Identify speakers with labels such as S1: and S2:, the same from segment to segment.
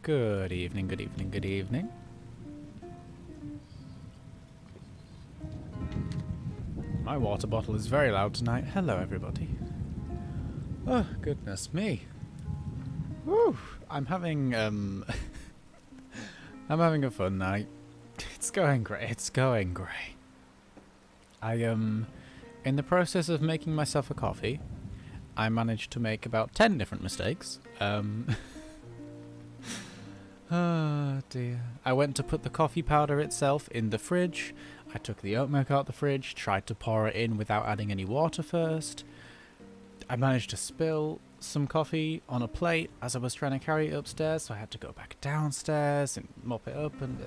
S1: Good evening, good evening, good evening. My water bottle is very loud tonight. Hello, everybody. Oh, goodness me. Woo! I'm having, I'm having a fun night. It's going great. It's going great. I am in the process of making myself a coffee. I managed to make about 10 different mistakes. Oh dear. I went to put the coffee powder itself in the fridge. I took the oat milk out the fridge, tried to pour it in without adding any water first. I managed to spill some coffee on a plate as I was trying to carry it upstairs, so I had to go back downstairs and mop it up. And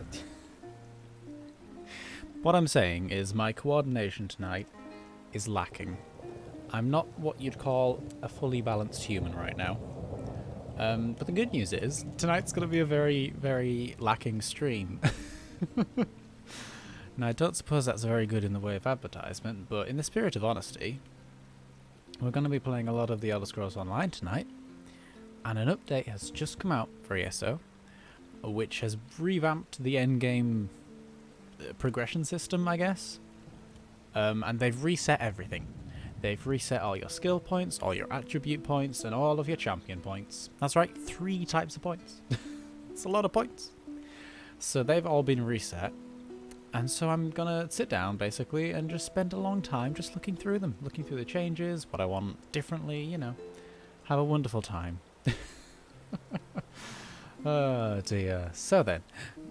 S1: what I'm saying is my coordination tonight is lacking. I'm not what you'd call a fully balanced human right now. But the good news is, tonight's going to be a very, very lacking stream. Now, I don't suppose that's very good in the way of advertisement, but in the spirit of honesty, we're going to be playing a lot of the Elder Scrolls Online tonight, and an update has just come out for ESO, which has revamped the endgame progression system, I guess. And they've reset everything. They've reset all your skill points, all your attribute points, and all of your champion points. That's right, 3 types of points. It's a lot of points. So they've all been reset. And so I'm gonna sit down, basically, and just spend a long time just looking through them. Looking through the changes, what I want differently, you know. Have a wonderful time. Oh dear. So then,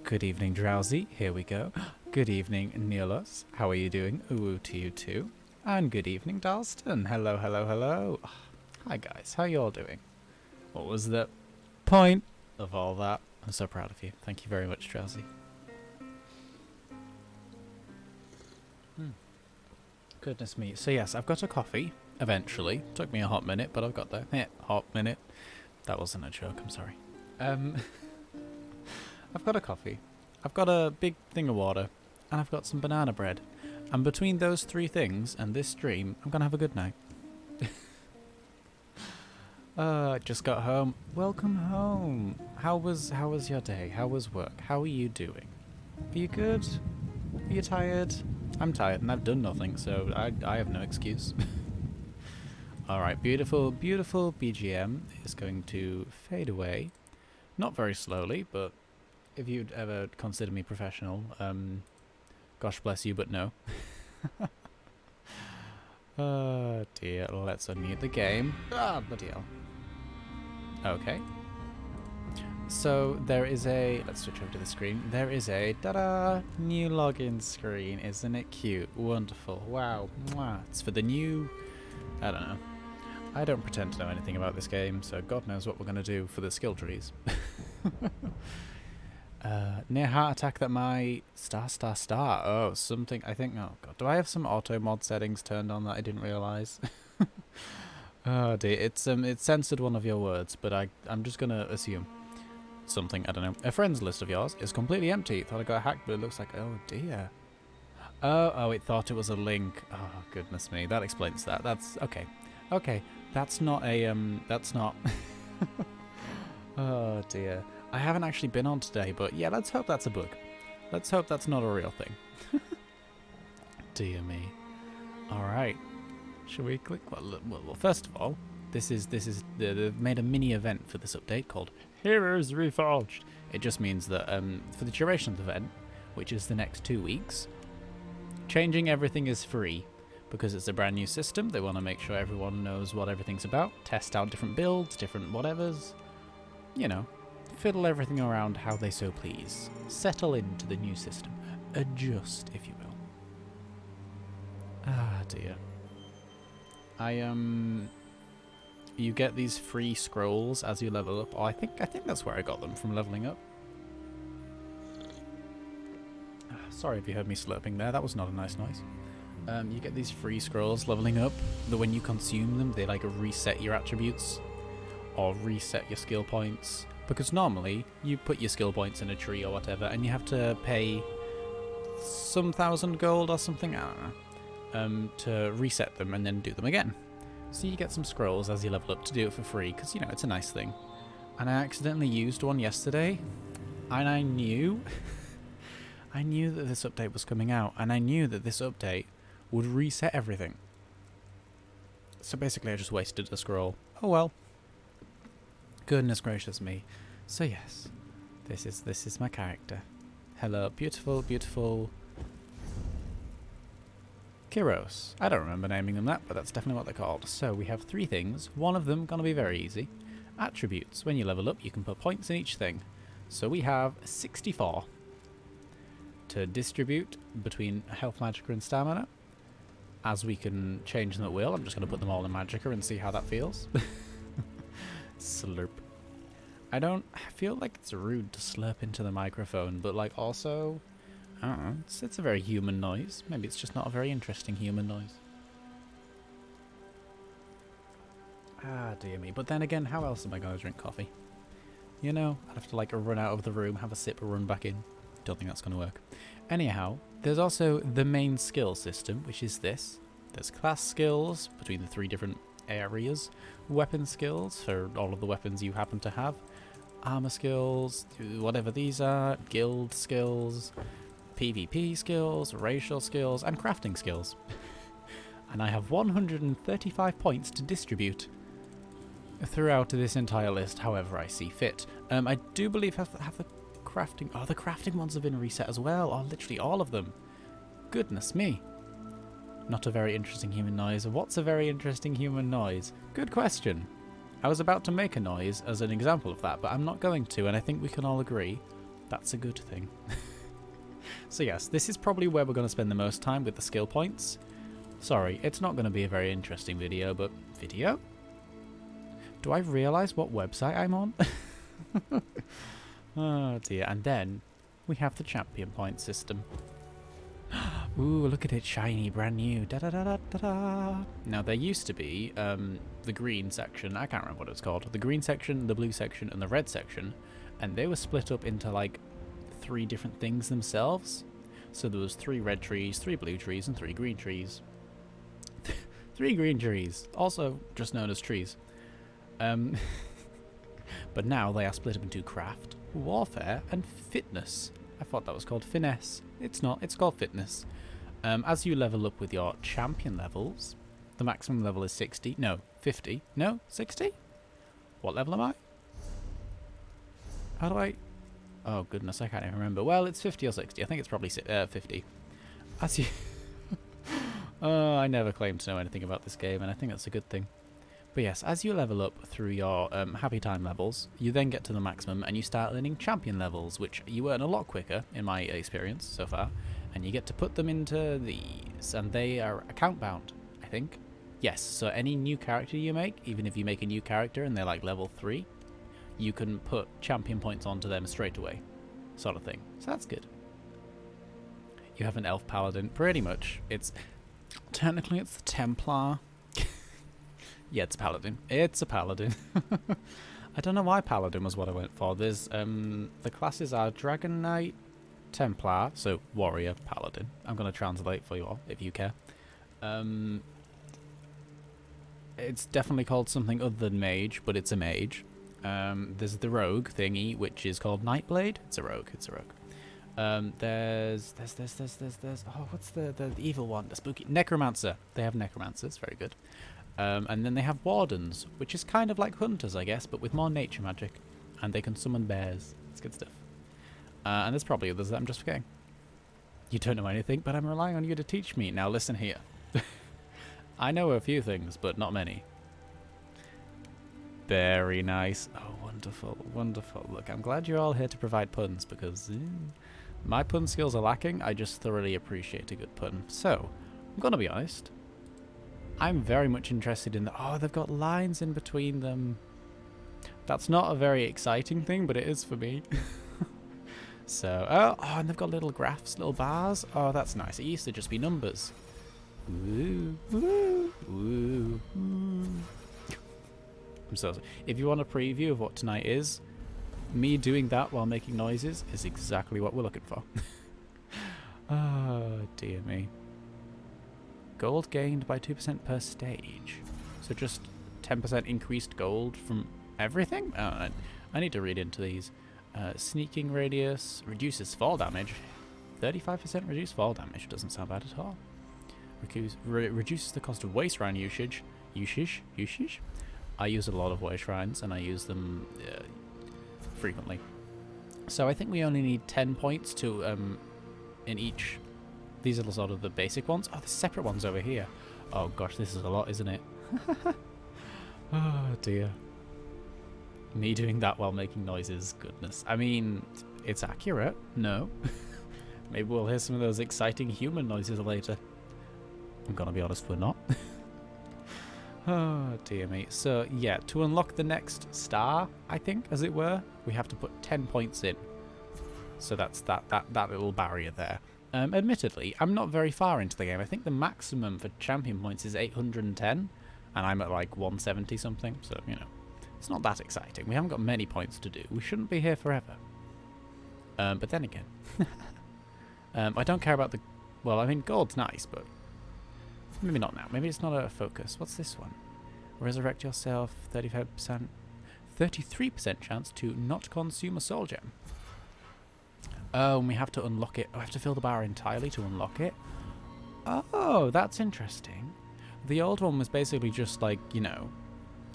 S1: good evening, Drowsy. Here we go. Good evening, Nielos. How are you doing? Ooh to you too. And good evening, Dalston. Hello, hello, hello. Hi, guys. How you all doing? What was the point of all that? I'm so proud of you. Thank you very much, Drowsy. Goodness me. So yes, I've got a coffee, eventually. Took me a hot minute, but I've got there. Yeah, hot minute. That wasn't a joke, I'm sorry. I've got a coffee. I've got a big thing of water. And I've got some banana bread. And between those 3 things and this stream, I'm gonna have a good night. Just got home. Welcome home. How was your day? How was work? How are you doing? Are you good? Are you tired? I'm tired and I've done nothing, so I have no excuse. Alright, beautiful, beautiful BGM is going to fade away. Not very slowly, but if you'd ever consider me professional, gosh bless you, but no. Oh dear, let's unmute the game. Ah, bloody hell. Okay. So there is a, let's switch over to the screen. There is a, ta-da, new login screen. Isn't it cute? Wonderful. Wow. Mwah. It's for the new, I don't know. I don't pretend to know anything about this game, so God knows what we're going to do for the skill trees. Near heart attack that my star. Oh, something, I think, oh god. Do I have some auto mod settings turned on that I didn't realise? Oh dear, it's censored one of your words, but I'm just going to assume. Something, I don't know. A friends list of yours is completely empty. Thought I got hacked, but it looks like, oh dear. Oh, it thought it was a link. Oh, goodness me. That explains that. That's, okay. Okay, that's not a, that's not. Oh dear. I haven't actually been on today, but yeah, let's hope that's a bug. Let's hope that's not a real thing. Dear me. Alright. Shall we click? Well, first of all, they've made a mini event for this update called Heroes Reforged. It just means that for the duration of the event, which is the next 2 weeks, changing everything is free because it's a brand new system. They want to make sure everyone knows what everything's about, test out different builds, different whatevers, you know, fiddle everything around how they so please. Settle into the new system. Adjust, if you will. Ah, dear. You get these free scrolls as you level up. Oh, I think that's where I got them, from leveling up. Sorry if you heard me slurping there. That was not a nice noise. You get these free scrolls leveling up, that when you consume them, they like reset your attributes or reset your skill points. Because normally you put your skill points in a tree or whatever, and you have to pay some 1,000 gold or something, I don't know, to reset them and then do them again. So you get some scrolls as you level up to do it for free, because, you know, it's a nice thing. And I accidentally used one yesterday, and I knew I knew that this update was coming out, and I knew that this update would reset everything. So basically I just wasted a scroll. Oh well. Goodness gracious me. So yes, this is my character. Hello, beautiful, beautiful Kyros. I don't remember naming them that, but that's definitely what they're called. So we have 3 things. One of them gonna be very easy. Attributes. When you level up, you can put points in each thing. So we have 64 to distribute between health, magicka, and stamina. As we can change them at will, I'm just going to put them all in magicka and see how that feels. Slurp. I feel like it's rude to slurp into the microphone, but like also, I don't know, it's a very human noise. Maybe it's just not a very interesting human noise. Ah, dear me. But then again, how else am I going to drink coffee? You know, I'd have to like run out of the room, have a sip, and run back in. Don't think that's going to work. Anyhow, there's also the main skill system, which is this. There's class skills between the 3 different areas, weapon skills for all of the weapons you happen to have, armor skills, whatever these are, guild skills, PvP skills, racial skills, and crafting skills. And I have 135 points to distribute throughout this entire list, however I see fit. I do believe have the crafting... Oh, the crafting ones have been reset as well. Oh, literally all of them. Goodness me. Not a very interesting human noise. What's a very interesting human noise? Good question. I was about to make a noise as an example of that, but I'm not going to, and I think we can all agree that's a good thing. So yes, this is probably where we're going to spend the most time with the skill points. Sorry, it's not going to be a very interesting video, but... Video? Do I realise what website I'm on? Oh dear, and then we have the champion point system. Ooh, look at it, shiny, brand new. Da da da da da da. Now there used to be the green section. I can't remember what it's called. The green section, the blue section, and the red section, and they were split up into like 3 different things themselves. So there was 3 red trees, 3 blue trees, and 3 green trees. 3 green trees, also just known as trees. But now they are split up into craft, warfare, and fitness. I thought that was called finesse. It's not, it's called fitness. As you level up with your champion levels, the maximum level is 60. No, 50. No, 60? What level am I? How do I... Oh, goodness, I can't even remember. Well, it's 50 or 60. I think it's probably 50. As you... Oh, I never claimed to know anything about this game, and I think that's a good thing. But yes, as you level up through your happy time levels, you then get to the maximum and you start learning champion levels, which you earn a lot quicker, in my experience so far. And you get to put them into these, and they are account bound, I think. Yes, so any new character you make, even if you make a new character and they're like level 3, you can put champion points onto them straight away, sort of thing. So that's good. You have an elf paladin, pretty much. Technically it's the Templar. Yeah, it's a paladin. It's a paladin. I don't know why paladin was what I went for. There's the classes are Dragon Knight, Templar, so warrior, paladin. I'm going to translate for you all if you care. It's definitely called something other than mage, but it's a mage. There's the rogue thingy, which is called Nightblade. It's a rogue. It's a rogue. There's oh, what's the evil one? The spooky necromancer. They have necromancers. Very good. And then they have wardens, which is kind of like hunters, I guess, but with more nature magic. And they can summon bears. It's good stuff. And there's probably others that I'm just forgetting. You don't know anything, but I'm relying on you to teach me. Now listen here. I know a few things, but not many. Very nice. Oh, wonderful, wonderful. Look, I'm glad you're all here to provide puns, because my pun skills are lacking. I just thoroughly appreciate a good pun. So, I'm going to be honest. I'm very much interested in the... Oh, they've got lines in between them. That's not a very exciting thing, but it is for me. So, oh, and they've got little graphs, little bars. Oh, that's nice. It used to just be numbers. Ooh, ooh, ooh, ooh. I'm so sorry. If you want a preview of what tonight is, me doing that while making noises is exactly what we're looking for. Oh, dear me. Gold gained by 2% per stage. So just 10% increased gold from everything? Oh, I need to read into these. Sneaking radius reduces fall damage. 35% reduced fall damage doesn't sound bad at all. Reduces the cost of waste shrine usage. Usage? I use a lot of waste shrines and I use them frequently. So I think we only need 10 points to in each. These are sort of the basic ones. Oh, there's separate ones over here. Oh gosh, this is a lot, isn't it? Oh dear. Me doing that while making noises, goodness. I mean, it's accurate. No. Maybe we'll hear some of those exciting human noises later. I'm gonna be honest, we're not. Oh dear me. So yeah, to unlock the next star, I think, as it were, we have to put 10 points in. So that's that little barrier there. Admittedly, I'm not very far into the game. I think the maximum for champion points is 810, and I'm at like 170 something. So you know, it's not that exciting. We haven't got many points to do. We shouldn't be here forever. But then again, I don't care about the. Well, I mean, gold's nice, but. Maybe not now. Maybe it's not a focus. What's this one? Resurrect yourself. 35%. 33% chance to not consume a soul gem. Oh, and we have to unlock it. Oh, I have to fill the bar entirely to unlock it. Oh, that's interesting. The old one was basically just like, you know,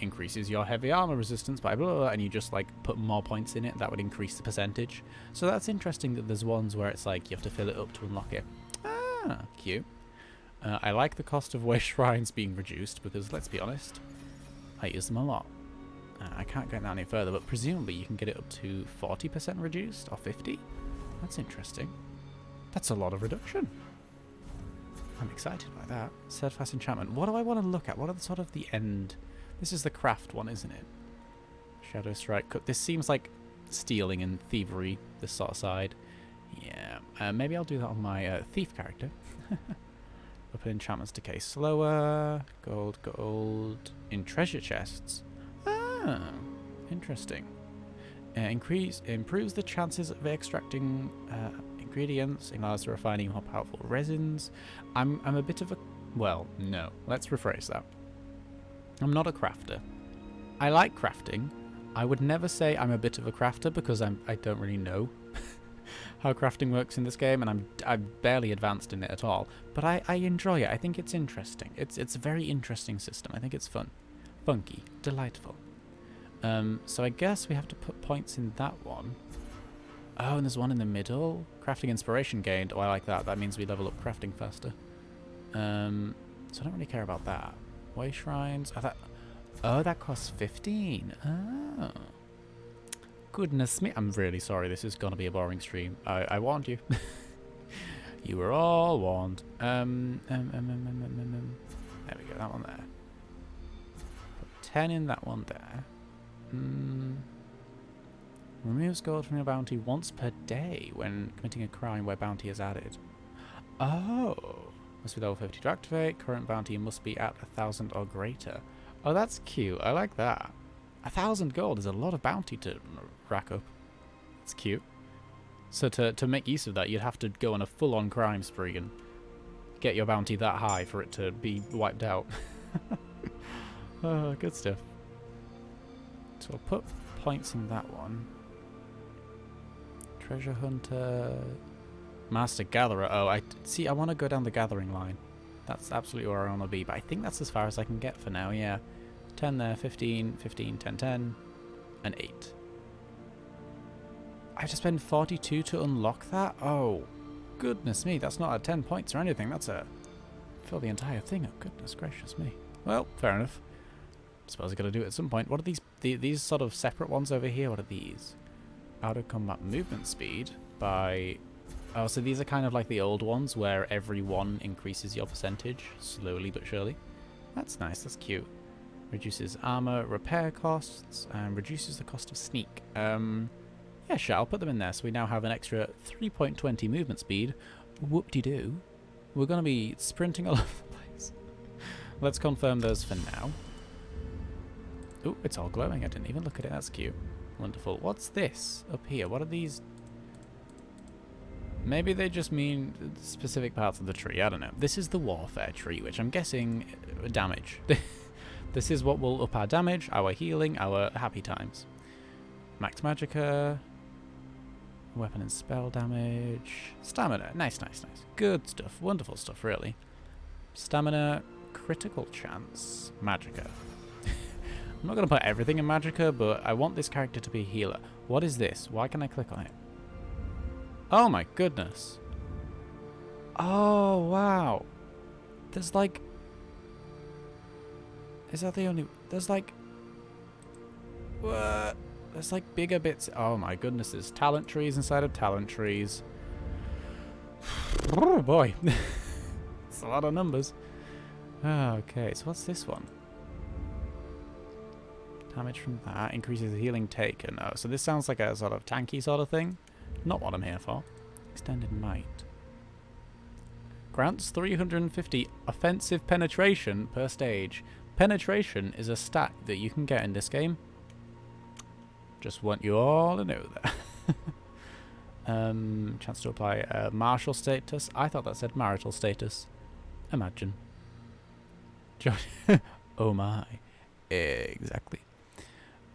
S1: increases your heavy armor resistance by blah, blah, blah, and you just like put more points in it. That would increase the percentage. So that's interesting that there's ones where it's like you have to fill it up to unlock it. Ah, cute. I like the cost of waste shrines being reduced because, let's be honest, I use them a lot. I can't get that any further, but presumably you can get it up to 40% reduced or 50%. That's interesting. That's a lot of reduction. I'm excited by that. Steadfast enchantment. What do I want to look at? What are the sort of the end? This is the craft one, isn't it? Shadow strike. This seems like stealing and thievery, this sort of side. Yeah. Maybe I'll do that on my thief character. Open enchantments decay slower. Gold. In treasure chests. Ah, interesting. Improves the chances of extracting ingredients. Allows the refining more powerful resins. I'm a bit of a. Well, no. Let's rephrase that. I'm not a crafter. I like crafting. I would never say I'm a bit of a crafter because I don't really know how crafting works in this game, and I'm barely advanced in it at all. But I enjoy it. I think it's interesting. It's a very interesting system. I think it's fun, funky, delightful. So I guess we have to put points in that one. Oh, and there's one in the middle. Crafting inspiration gained. Oh, I like that. That means we level up crafting faster. So I don't really care about that. Way shrines. Oh, that costs 15. Oh. Goodness me. I'm really sorry. This is going to be a boring stream. I warned you. You were all warned. There we go. That one there. Put 10 in that one there. Removes gold from your bounty once per day when committing a crime where bounty is added. Oh. Must be level 50 to activate. Current bounty must be at 1,000 or greater. Oh, that's cute. I like that. 1,000 gold is a lot of bounty to rack up. It's cute. So to make use of that, you'd have to go on a full-on crime spree and get your bounty that high for it to be wiped out. Oh, good stuff. So I'll put points in that one. Treasure Hunter. Master Gatherer. Oh, I want to go down the gathering line. That's absolutely where I want to be, but I think that's as far as I can get for now, yeah. 10 there, 15, 15, 10, 10, and 8. I have to spend 42 to unlock that? Oh, goodness me, that's not at 10 points or anything. That's a... fill the entire thing up. Goodness gracious me. Well, fair enough. I suppose I got to do it at some point. What are these sort of separate ones over here? What are these? Out of combat movement speed by... Oh, so these are kind of like the old ones where every one increases your percentage, slowly but surely. That's nice, that's cute. Reduces armor repair costs, and reduces the cost of sneak. Yeah, sure, I'll put them in there, so we now have an extra 3.20 movement speed. Whoop-de-doo. We're going to be sprinting all over the place. Let's confirm those for now. Oh, it's all glowing, I didn't even look at it, that's cute. Wonderful. What's this up here? What are these... Maybe they just mean specific parts of the tree. I don't know. This is the warfare tree, which I'm guessing damage. This is what will up our damage, our healing, our happy times. Max Magicka. Weapon and spell damage. Stamina. Nice, nice, nice. Good stuff. Wonderful stuff, really. Stamina. Critical chance. Magicka. I'm not going to put everything in Magicka, but I want this character to be a healer. What is this? Why can I click on it? Oh my goodness. Oh, wow. There's like... Is that the only... There's like... What? There's like bigger bits. Oh my goodness, there's talent trees inside of talent trees. Oh boy. It's a lot of numbers. Okay, so what's this one? Damage from that increases the healing taken. Oh, so this sounds like a sort of tanky sort of thing. Not what I'm here for. Extended might. Grants 350 offensive penetration per stage. Penetration is a stat that you can get in this game. Just want you all to know that. Chance to apply martial status. I thought that said marital status. Imagine. Oh my. Exactly.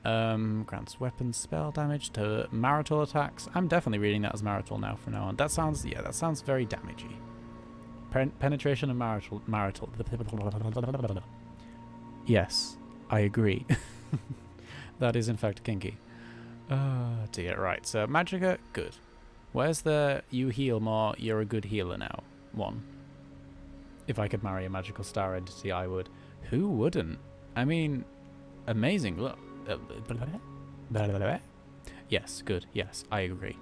S1: Grants weapon spell damage to marital attacks. I'm definitely reading that as marital now from now on. That sounds, yeah, that sounds very damagey. Penetration and marital. Yes, I agree. That is in fact kinky. Oh dear, right, so Magicka, good. Where's the you heal more, you're a good healer now? One. If I could marry a magical star entity, I would. Who wouldn't? I mean, amazing, look. Yes, good, yes, I agree.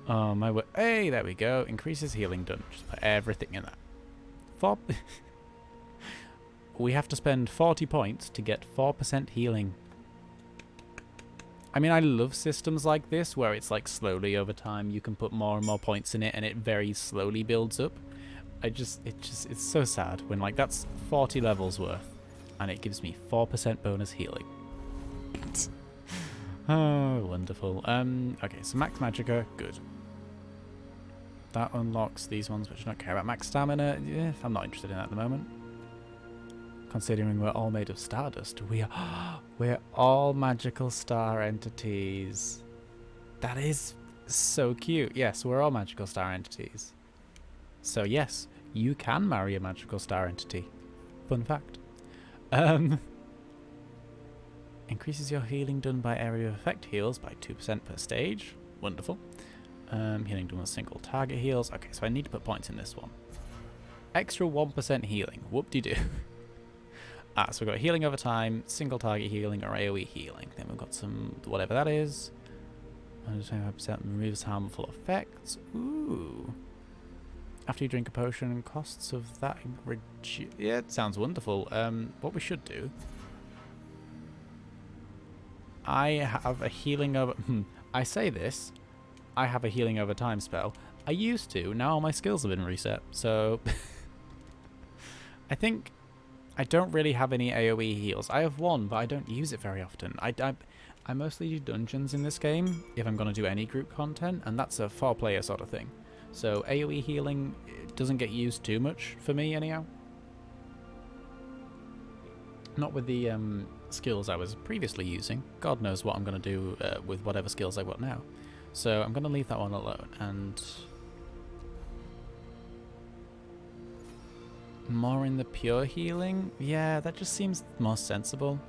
S1: Oh my word. Hey, there we go. Increases healing done. Just put everything in that. We have to spend 40 points to get 4% healing. I mean, I love systems like this where it's like slowly over time you can put more and more points in it and it very slowly builds up. It's so sad when like that's 40 levels worth and it gives me 4% bonus healing. Oh, wonderful. Okay, so Max Magicka, good. That unlocks these ones which I don't care about. Max Stamina, yeah, I'm not interested in that at the moment. Considering we're all made of stardust, we're all magical star entities. That is so cute. Yes, we're all magical star entities. So yes, you can marry a magical star entity. Fun fact. Increases your healing done by area of effect heals by 2% per stage. Wonderful. Healing done with single target heals. Okay, so I need to put points in this one. Extra 1% healing. Whoop-de-doo. So we've got healing over time, single target healing, or AoE healing. Then we've got some, whatever that is. 125% removes harmful effects. Ooh. After you drink a potion, costs of that reduce. Yeah, it sounds wonderful. What we should do. I have a healing over. I say this. I have a healing over time spell. I used to. Now all my skills have been reset. So I think I don't really have any AoE heals. I have one, but I don't use it very often. I mostly do dungeons in this game if I'm going to do any group content, and that's a 4-player sort of thing. So AoE healing doesn't get used too much for me anyhow. Not with the skills I was previously using. God knows what I'm going to do with whatever skills I've got now. So I'm going to leave that one alone. And more in the pure healing? Yeah, that just seems more sensible.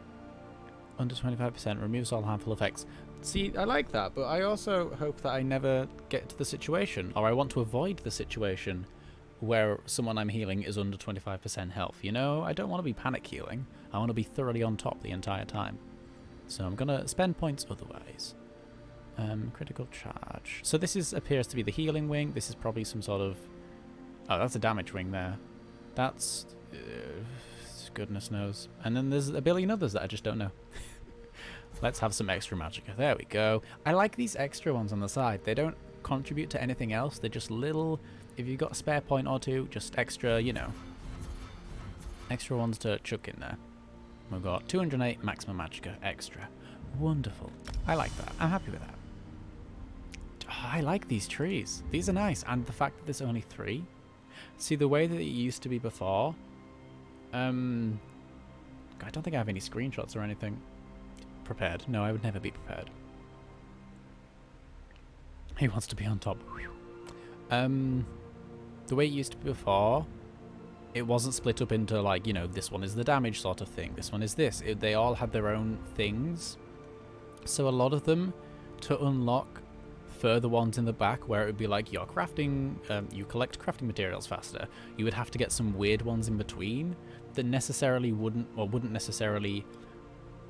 S1: Under 25% removes all harmful effects. See, I like that, but I also hope that I never get to the situation, or I want to avoid the situation where someone I'm healing is under 25% health. You know, I don't want to be panic healing. I want to be thoroughly on top the entire time. So I'm going to spend points otherwise. Critical charge. So this appears to be the healing wing. This is probably some sort of... Oh, that's a damage wing there. That's... goodness knows. And then there's a billion others that I just don't know. Let's have some extra magicka. There we go. I like these extra ones on the side. They don't contribute to anything else. They're just little... If you've got a spare point or two, just extra, you know. Extra ones to chuck in there. We've got 208 maximum magicka extra. Wonderful. I like that. I'm happy with that. Oh, I like these trees. These are nice. And the fact that there's only 3. See, the way that it used to be before... I don't think I have any screenshots or anything. prepared. No, I would never be prepared. He wants to be on top. The way it used to be before, it wasn't split up into like, you know, this one is the damage sort of thing, this one is this. They all had their own things. So a lot of them, to unlock further ones in the back where it would be like you're crafting, you collect crafting materials faster, you would have to get some weird ones in between that necessarily wouldn't necessarily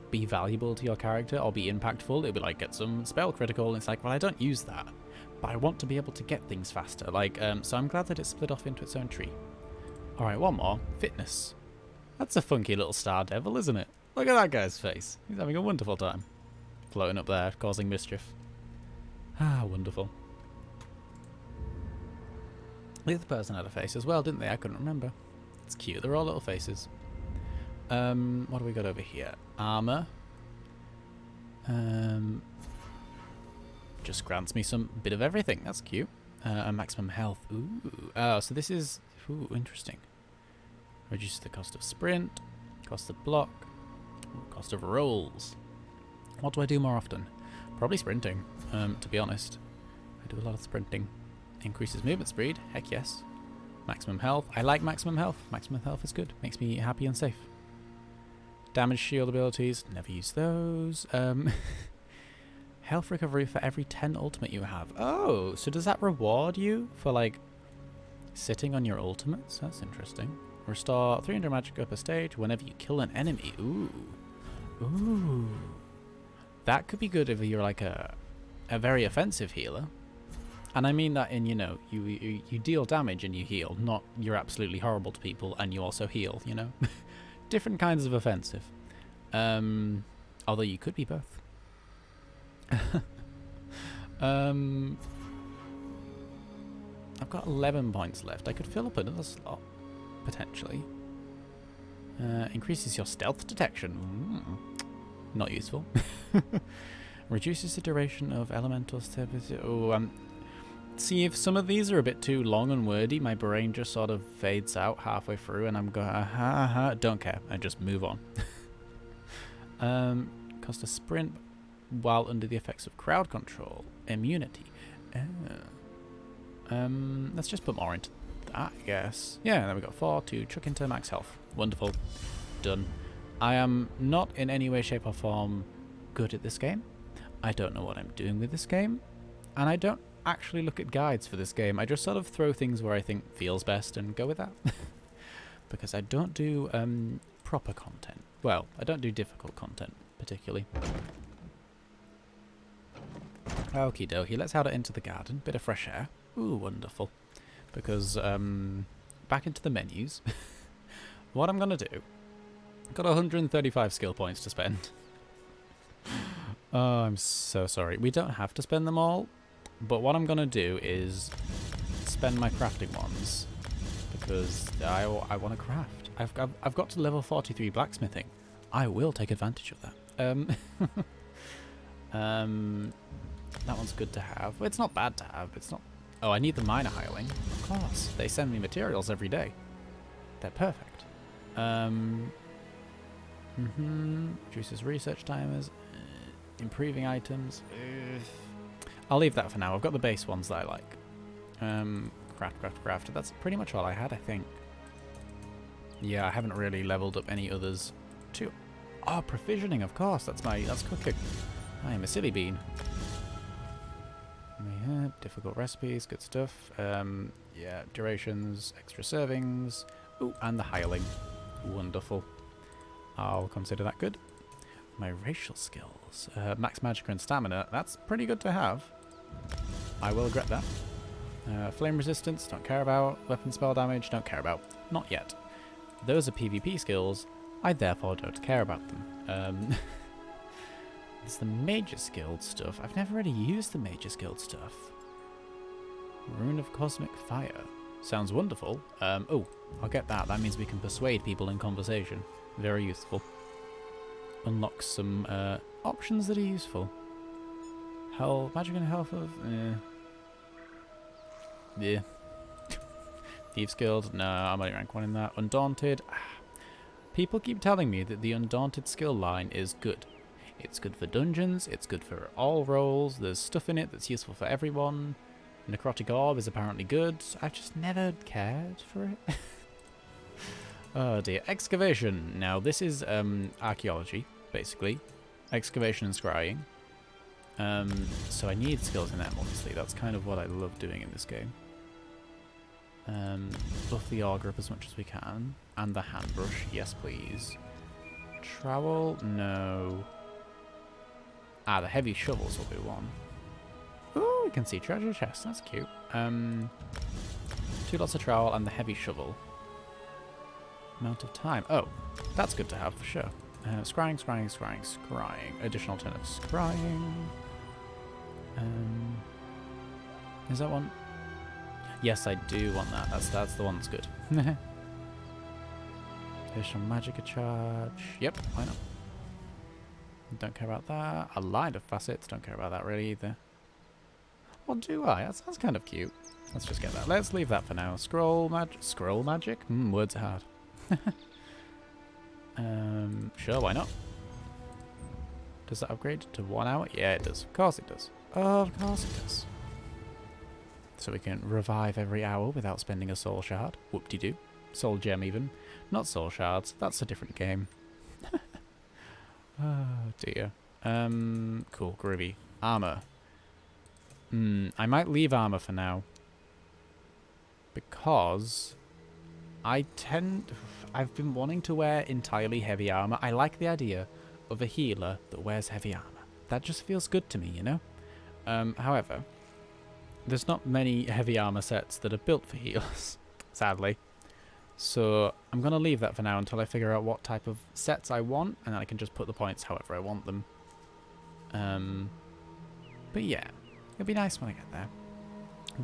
S1: be valuable to your character or be impactful. It would be like, get some spell critical, and it's like, well, I don't use that, but I want to be able to get things faster. Like, so I'm glad that it's split off into its own tree. Alright, one more. Fitness. That's a funky little star devil, isn't it? Look at that guy's face. He's having a wonderful time. Floating up there, causing mischief. Ah, wonderful. The other person had a face as well, didn't they? I couldn't remember. It's cute. They're all little faces. What do we got over here? Armor. Just grants me some bit of everything. That's cute. And maximum health. Ooh. Oh, so this is... Ooh, interesting. Reduces the cost of sprint, cost of block, cost of rolls. What do I do more often? Probably sprinting, to be honest. I do a lot of sprinting. Increases movement speed. Heck yes. Maximum health. I like maximum health. Maximum health is good. Makes me happy and safe. Damage shield abilities. Never use those. Health recovery for every 10 ultimate you have. Oh, so does that reward you for like sitting on your ultimates? That's interesting. Restore 300 magic up a stage whenever you kill an enemy. Ooh. Ooh. That could be good if you're like a very offensive healer. And I mean that in, you know, you deal damage and you heal, not you're absolutely horrible to people and you also heal, you know? Different kinds of offensive. Although you could be both. I've got 11 points left. I could fill up another slot, potentially. Increases your stealth detection. Not useful. Reduces the duration of elemental stability. Oh, see, if some of these are a bit too long and wordy, my brain just sort of fades out halfway through and I'm going, don't care, I just move on. Cost a sprint while under the effects of crowd control. Immunity. Let's just put more into that, I guess. Yeah, then we got 4 to chuck into max health. Wonderful. Done. I am not in any way, shape or form good at this game. I don't know what I'm doing with this game. And I don't actually look at guides for this game. I just sort of throw things where I think feels best and go with that. Because I don't do proper content. Well, I don't do difficult content, particularly. Okie dokie, let's head out into the garden. Bit of fresh air. Ooh, wonderful. Because, back into the menus. What I'm going to do... I've got 135 skill points to spend. Oh, I'm so sorry. We don't have to spend them all. But what I'm going to do is spend my crafting ones. Because I want to craft. I've got to level 43 blacksmithing. I will take advantage of that. That one's good to have. Well, it's not bad to have. It's not... Oh, I need the miner hireling. Of course. They send me materials every day. They're perfect. Reduces research timers. Improving items. I'll leave that for now. I've got the base ones that I like. Craft. That's pretty much all I had, I think. Yeah, I haven't really leveled up any others. Too. Oh, provisioning, of course. That's cooking. I am a silly bean. Difficult recipes, good stuff. Yeah, durations, extra servings. Ooh, and the hireling. Wonderful. I'll consider that good. My racial skills. Max magicka and stamina. That's pretty good to have. I will regret that. Flame resistance, don't care about. Weapon spell damage, don't care about. Not yet. Those are PvP skills. I therefore don't care about them. It's the major skilled stuff. I've never really used the major skilled stuff. Rune of Cosmic Fire. Sounds wonderful. Oh, I'll get that. That means we can persuade people in conversation. Very useful. Unlocks some options that are useful. Magic and health of... Yeah. Thieves Guild. No, I'm only rank 1 in that. Undaunted. People keep telling me that the Undaunted skill line is good. It's good for dungeons, it's good for all roles, there's stuff in it that's useful for everyone. Necrotic Orb is apparently good. I've just never cared for it. Oh dear. Excavation. Now this is archaeology, basically. Excavation and scrying. So I need skills in them, obviously. That's kind of what I love doing in this game. Buff the ore grip as much as we can. And the hand brush. Yes, please. Trowel? No. Ah, the heavy shovels will be one. Ooh, we can see treasure chests. That's cute. 2 lots of trowel and the heavy shovel. Amount of time. Oh, that's good to have for sure. Scrying. Additional turn of scrying. Is that one? Yes, I do want that. That's the one that's good. Additional magicka charge. Yep, why not? Don't care about that. A line of facets. Don't care about that really either. Or do I? That sounds kind of cute. Let's just get that. Let's leave that for now. Scroll magic? Words are hard. Sure, why not? Does that upgrade to 1 hour? Yeah, it does. Of course it does. Of course it does. So we can revive every hour without spending a soul shard. Whoop-de-doo. Soul gem even. Not soul shards. That's a different game. Oh dear. Cool. Groovy. Armor. I might leave armor for now. Because I've been wanting to wear entirely heavy armor. I like the idea of a healer that wears heavy armor. That just feels good to me, you know? However, there's not many heavy armor sets that are built for healers, sadly. So I'm going to leave that for now until I figure out what type of sets I want, and then I can just put the points however I want them. But yeah, it'll be nice when I get there.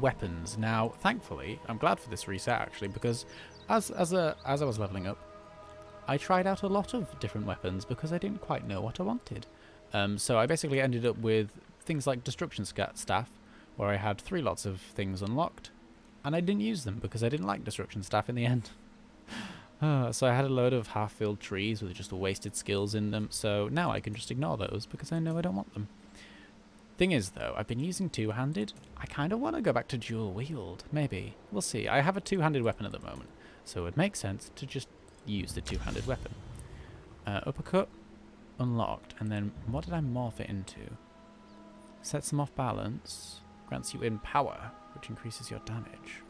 S1: Weapons. Now, thankfully, I'm glad for this reset actually, because as I was leveling up, I tried out a lot of different weapons because I didn't quite know what I wanted. So I basically ended up with things like Destruction Staff, where I had 3 lots of things unlocked, and I didn't use them because I didn't like Destruction Staff in the end. So I had a load of half-filled trees with just wasted skills in them, so now I can just ignore those because I know I don't want them. Thing is, though, I've been using two-handed. I kind of want to go back to dual-wield, maybe. We'll see. I have a two-handed weapon at the moment, so it would make sense to just use the two-handed weapon. Uppercut, unlocked, and then what did I morph it into? Sets them off balance, grants you in power, which increases your damage.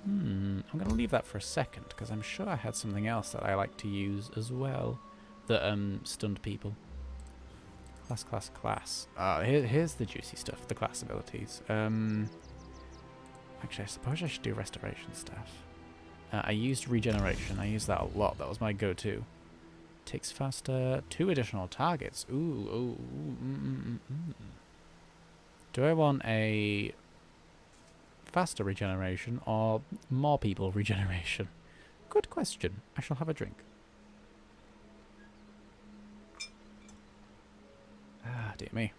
S1: I'm going to leave that for a second, because I'm sure I had something else that I like to use as well that stunned people. Class. Here's the juicy stuff, the class abilities. Actually, I suppose I should do Restoration Staff. I used Regeneration. I used that a lot. That was my go-to. Takes faster. 2 additional targets. Ooh. Do I want a faster regeneration or more people regeneration? Good question. I shall have a drink. Ah, dear me.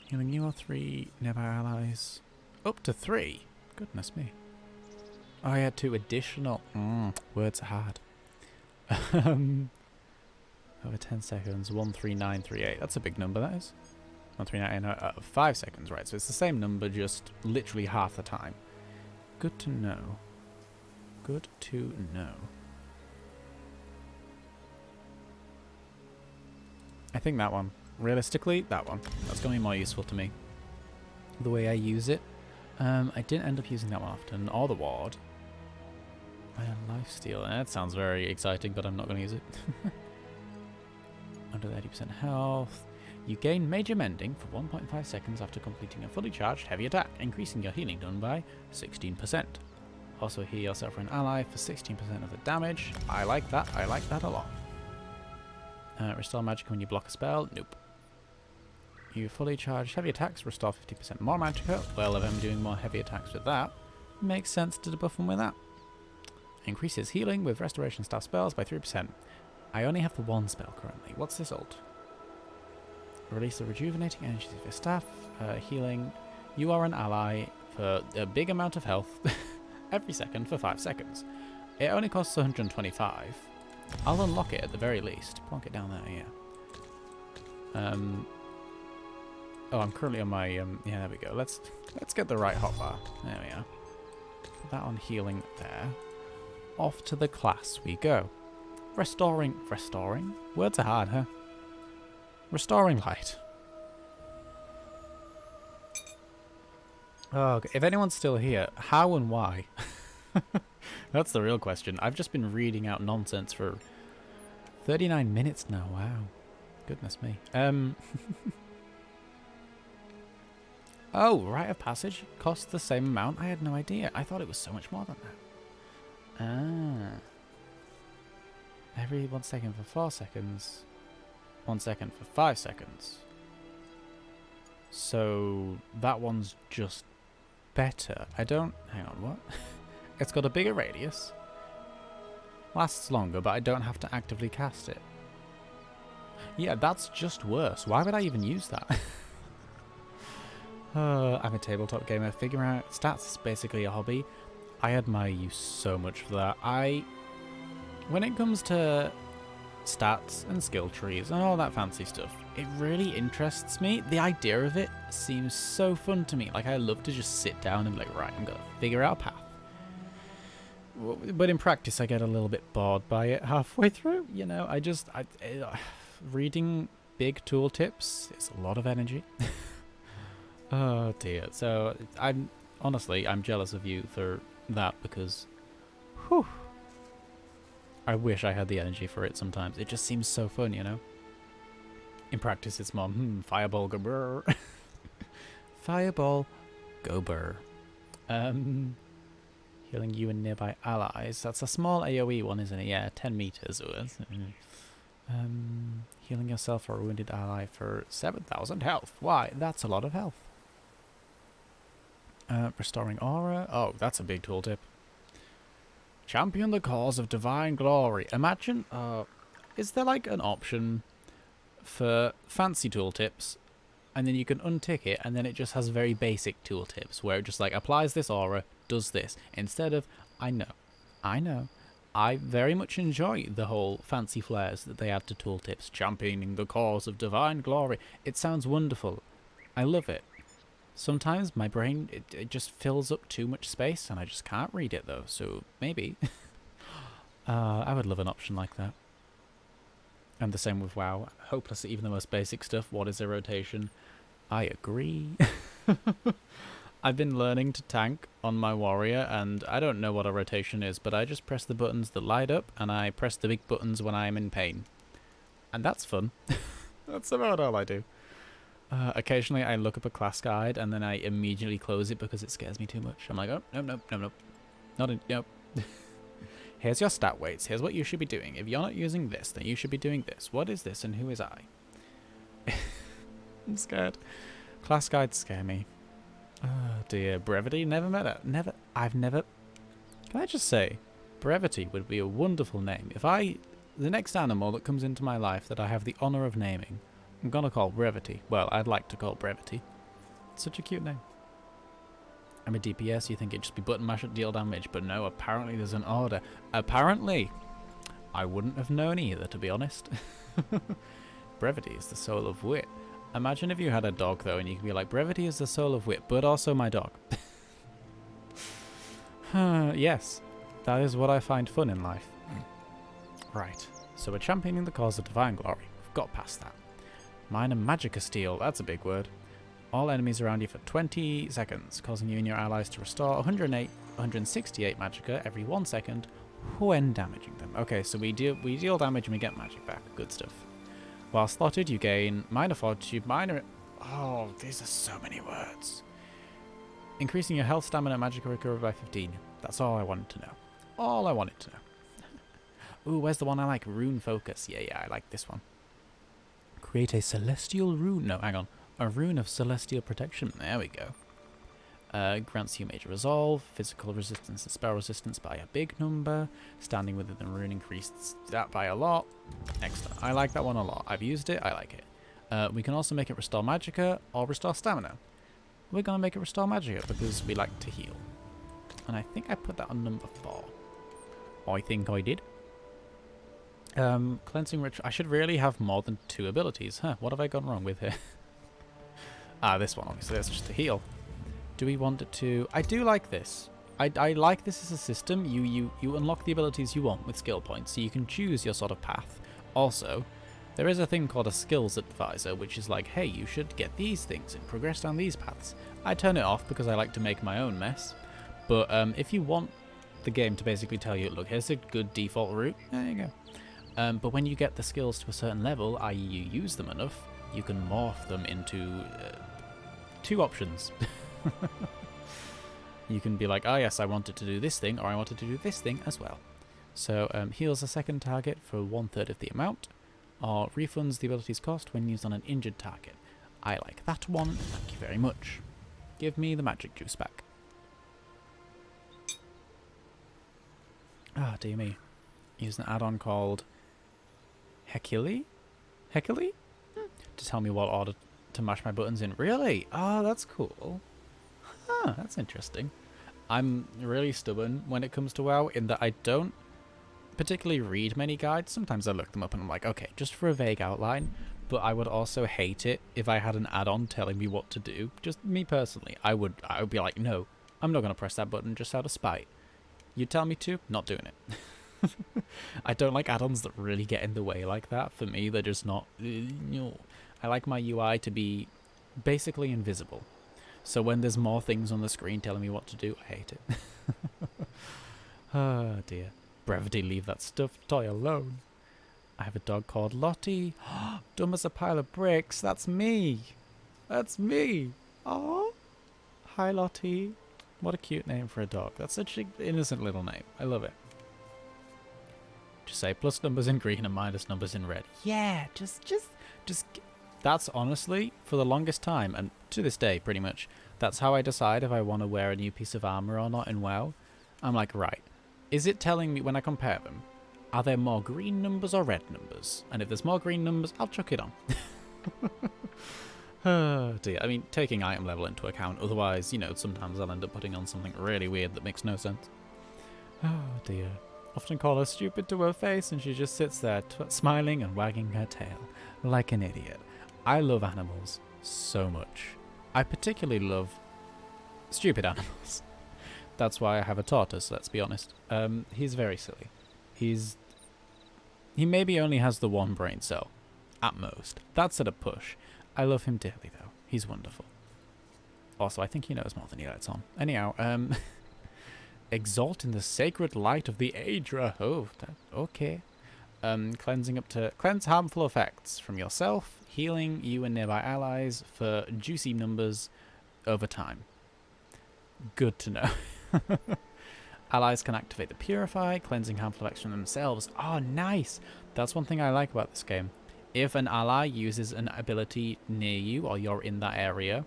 S1: Healing you or 3 nearby allies. Up to 3? Goodness me. Oh, I had 2 additional. Words are hard. Over 10 seconds. 13938. That's a big number, that is. 139, 5 seconds, right. So it's the same number, just literally half the time. Good to know. Good to know. I think that one. Realistically, that one. That's going to be more useful to me. The way I use it. I didn't end up using that one often. Or the ward. Lifesteal. That sounds very exciting, but I'm not going to use it. Under 30% health. You gain Major Mending for 1.5 seconds after completing a fully charged heavy attack, increasing your healing done by 16%. Also heal yourself or an ally for 16% of the damage. I like that. I like that a lot. Restore magic when you block a spell. Nope. You fully charged heavy attacks. Restore 50% more magicka. Well, if I'm doing more heavy attacks with that, makes sense to debuff them with that. Increases healing with Restoration Staff spells by 3%. I only have the 1 spell currently. What's this ult? Release the rejuvenating energies of your staff. Healing. You are an ally for a big amount of health every second for 5 seconds. It only costs 125. I'll unlock it at the very least. Plonk it down there, yeah. Oh, I'm currently on my, yeah, there we go. Let's get the right hotbar. There we are. Put that on healing there. Off to the class we go. Restoring? Words are hard, huh? Restoring light. Oh, okay. If anyone's still here, how and why? That's the real question. I've just been reading out nonsense for 39 minutes now. Wow. Goodness me. Oh, rite of passage costs the same amount? I had no idea. I thought it was so much more than that. Ah. Every 1 second for 4 seconds. 1 second for 5 seconds. So that one's just better. I don't... Hang on, what? It's got a bigger radius. Lasts longer, but I don't have to actively cast it. Yeah, that's just worse. Why would I even use that? I'm a tabletop gamer. Figuring out stats is basically a hobby. I admire you so much for that. When it comes to stats and skill trees and all that fancy stuff, it really interests me. The idea of it seems so fun to me. Like, I love to just sit down and be like, right, I'm going to figure out a path. But in practice, I get a little bit bored by it halfway through. You know, reading big tooltips is a lot of energy. Oh dear. So I'm jealous of you for that because, whew, I wish I had the energy for it sometimes. It just seems so fun, you know? In practice, it's more, fireball, go brr. Fireball, go brr. Healing you and nearby allies. That's a small AoE one, isn't it? Yeah, 10 meters. Healing yourself or a wounded ally for 7,000 health. Why? That's a lot of health. Restoring aura. Oh, that's a big tooltip. Champion the cause of divine glory. Imagine, is there like an option for fancy tooltips, and then you can untick it, and then it just has very basic tooltips where it just like applies this aura, does this, instead of, I know, I very much enjoy the whole fancy flares that they add to tooltips. Championing the cause of divine glory. It sounds wonderful. I love it. Sometimes my brain, it just fills up too much space and I just can't read it though, so maybe. I would love an option like that. And the same with WoW. Hopeless at even the most basic stuff. What is a rotation? I agree. I've been learning to tank on my warrior and I don't know what a rotation is, but I just press the buttons that light up and I press the big buttons when I am in pain. And that's fun. That's about all I do. Occasionally I look up a class guide and then I immediately close it because it scares me too much. I'm like, oh, nope. Nope. Here's your stat weights. Here's what you should be doing. If you're not using this, then you should be doing this. What is this and who is I? I'm scared. Class guides scare me. Oh dear. Brevity? Never met her. I've never... Can I just say, Brevity would be a wonderful name. If the next animal that comes into my life that I have the honour of naming, I'm gonna call Brevity. Well, I'd like to call Brevity. It's such a cute name. I'm a DPS, you think it'd just be button mash at deal damage, but no, apparently there's an order. Apparently! I wouldn't have known either, to be honest. Brevity is the soul of wit. Imagine if you had a dog, though, and you could be like, Brevity is the soul of wit, but also my dog. Yes, that is what I find fun in life. Right, so we're championing the cause of divine glory. We've got past that. Minor Magicka Steal, that's a big word. All enemies around you for 20 seconds, causing you and your allies to restore 168 Magicka every 1 second when damaging them. Okay, so we deal damage and we get magic back. Good stuff. While slotted, you gain minor fortitude, minor... Oh, these are so many words. Increasing your health, stamina, and Magicka recovery by 15. That's all I wanted to know. All I wanted to know. Ooh, where's the one I like? Rune Focus. Yeah, I like this one. Create a celestial rune. No, hang on. A rune of celestial protection. There we go. Grants you major resolve, physical resistance and spell resistance by a big number. Standing within the rune increased that by a lot. Excellent. I like that one a lot. I've used it. I like it. We can also make it restore magicka or restore stamina. We're going to make it restore magicka because we like to heal. And I think I put that on number 4. I think I did. Cleansing ritual. I should really have more than 2 abilities. Huh, what have I gone wrong with here? Ah, this one, obviously. That's just a heal. Do we want it to... I do like this. I like this as a system. You unlock the abilities you want with skill points, so you can choose your sort of path. Also, there is a thing called a skills advisor, which is like, hey, you should get these things and progress down these paths. I turn it off because I like to make my own mess. But if you want the game to basically tell you, look, here's a good default route, there you go. But when you get the skills to a certain level, i.e. you use them enough, you can morph them into 2 options. You can be like, oh yes, I wanted to do this thing, or I wanted to do this thing as well. So heals a second target for 1/3 of the amount, or refunds the ability's cost when used on an injured target. I like that one, thank you very much. Give me the magic juice back. Ah, dear me. Use an add-on called Hekili? Hekili? To tell me what order to mash my buttons in. Really? Oh, that's cool. Huh, that's interesting. I'm really stubborn when it comes to WoW in that I don't particularly read many guides. Sometimes I look them up and I'm like, okay, just for a vague outline. But I would also hate it if I had an add-on telling me what to do. Just me personally. I would be like, no, I'm not going to press that button just out of spite. You tell me to, not doing it. I don't like add-ons that really get in the way like that. For me, they're just not... I like my UI to be basically invisible. So when there's more things on the screen telling me what to do, I hate it. Oh dear. Brevity, leave that stuffed toy alone. I have a dog called Lottie. Dumb as a pile of bricks. That's me. That's me. Oh, hi Lottie. What a cute name for a dog. That's such an innocent little name. I love it. Just say plus numbers in green and minus numbers in red. Yeah, just. That's honestly, for the longest time, and to this day pretty much, that's how I decide if I want to wear a new piece of armor or not in WoW. I'm like, right, is it telling me when I compare them, are there more green numbers or red numbers? And if there's more green numbers, I'll chuck it on. Oh dear, I mean, taking item level into account, otherwise, sometimes I'll end up putting on something really weird that makes no sense. Oh dear. Often call her stupid to her face and she just sits there smiling and wagging her tail like an idiot. I love animals so much. I particularly love stupid animals. That's why I have a tortoise, let's be honest. He's very silly. He maybe only has the 1 brain cell, at most. That's at a push. I love him dearly, though. He's wonderful. Also, I think he knows more than he lets on. Anyhow, exalt in the sacred light of the Aedra. Oh, okay. Cleansing up to cleanse harmful effects from yourself, healing you and nearby allies for juicy numbers over time. Good to know. Allies can activate the Purify, cleansing harmful effects from themselves. Oh, nice! That's one thing I like about this game. If an ally uses an ability near you or you're in that area,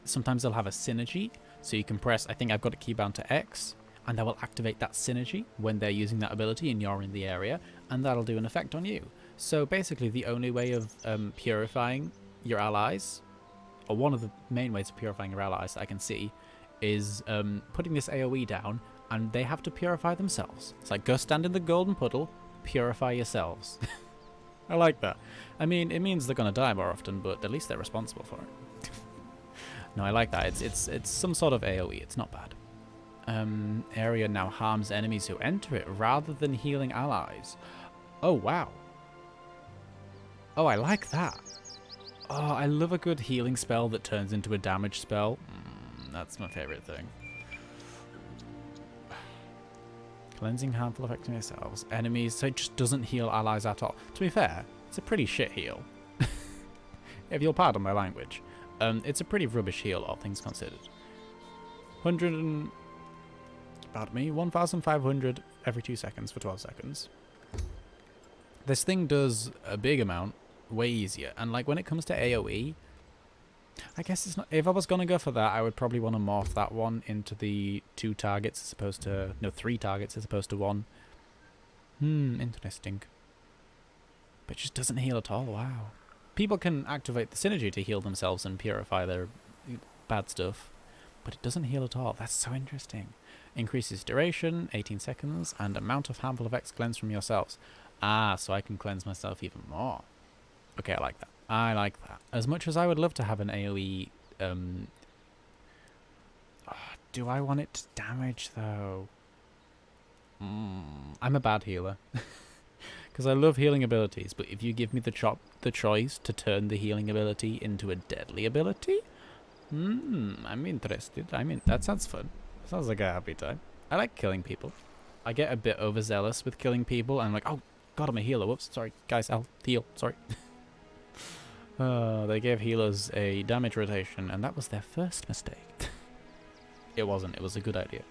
S1: sometimes they'll have a synergy. So you can press, I think I've got it keybound to X, and that will activate that synergy when they're using that ability and you're in the area, and that'll do an effect on you. So basically the only way of purifying your allies, or one of the main ways of purifying your allies that I can see, is putting this AoE down, and they have to purify themselves. It's like, go stand in the golden puddle, purify yourselves. I like that. I mean, it means they're going to die more often, but at least they're responsible for it. No, I like that. It's some sort of AoE. It's not bad. Area now harms enemies who enter it rather than healing allies. Oh, wow. Oh, I like that. Oh, I love a good healing spell that turns into a damage spell. That's my favorite thing. Cleansing harmful effects on yourselves. Enemies, so it just doesn't heal allies at all. To be fair, it's a pretty shit heal. If you'll pardon my language. It's a pretty rubbish heal, all things considered. 1,500 every 2 seconds for 12 seconds. This thing does a big amount, way easier. And like when it comes to AoE, I guess it's not. If I was gonna go for that, I would probably want to morph that one into the 2 targets as opposed to 3 targets as opposed to 1. Interesting. But it just doesn't heal at all. Wow. People can activate the synergy to heal themselves and purify their bad stuff, but it doesn't heal at all. That's so interesting. Increases duration, 18 seconds, and amount of harmful effects cleansed from yourselves. Ah, so I can cleanse myself even more. Okay, I like that. I like that. As much as I would love to have an AoE, do I want it to damage, though? I'm a bad healer. Because I love healing abilities, but if you give me the choice to turn the healing ability into a deadly ability, I'm interested. I mean, that sounds fun. Sounds like a happy time. I like killing people. I get a bit overzealous with killing people. I'm like, oh god, I'm a healer. Whoops, sorry guys, I'll heal. Sorry. They gave healers a damage rotation, and that was their first mistake. It wasn't. It was a good idea.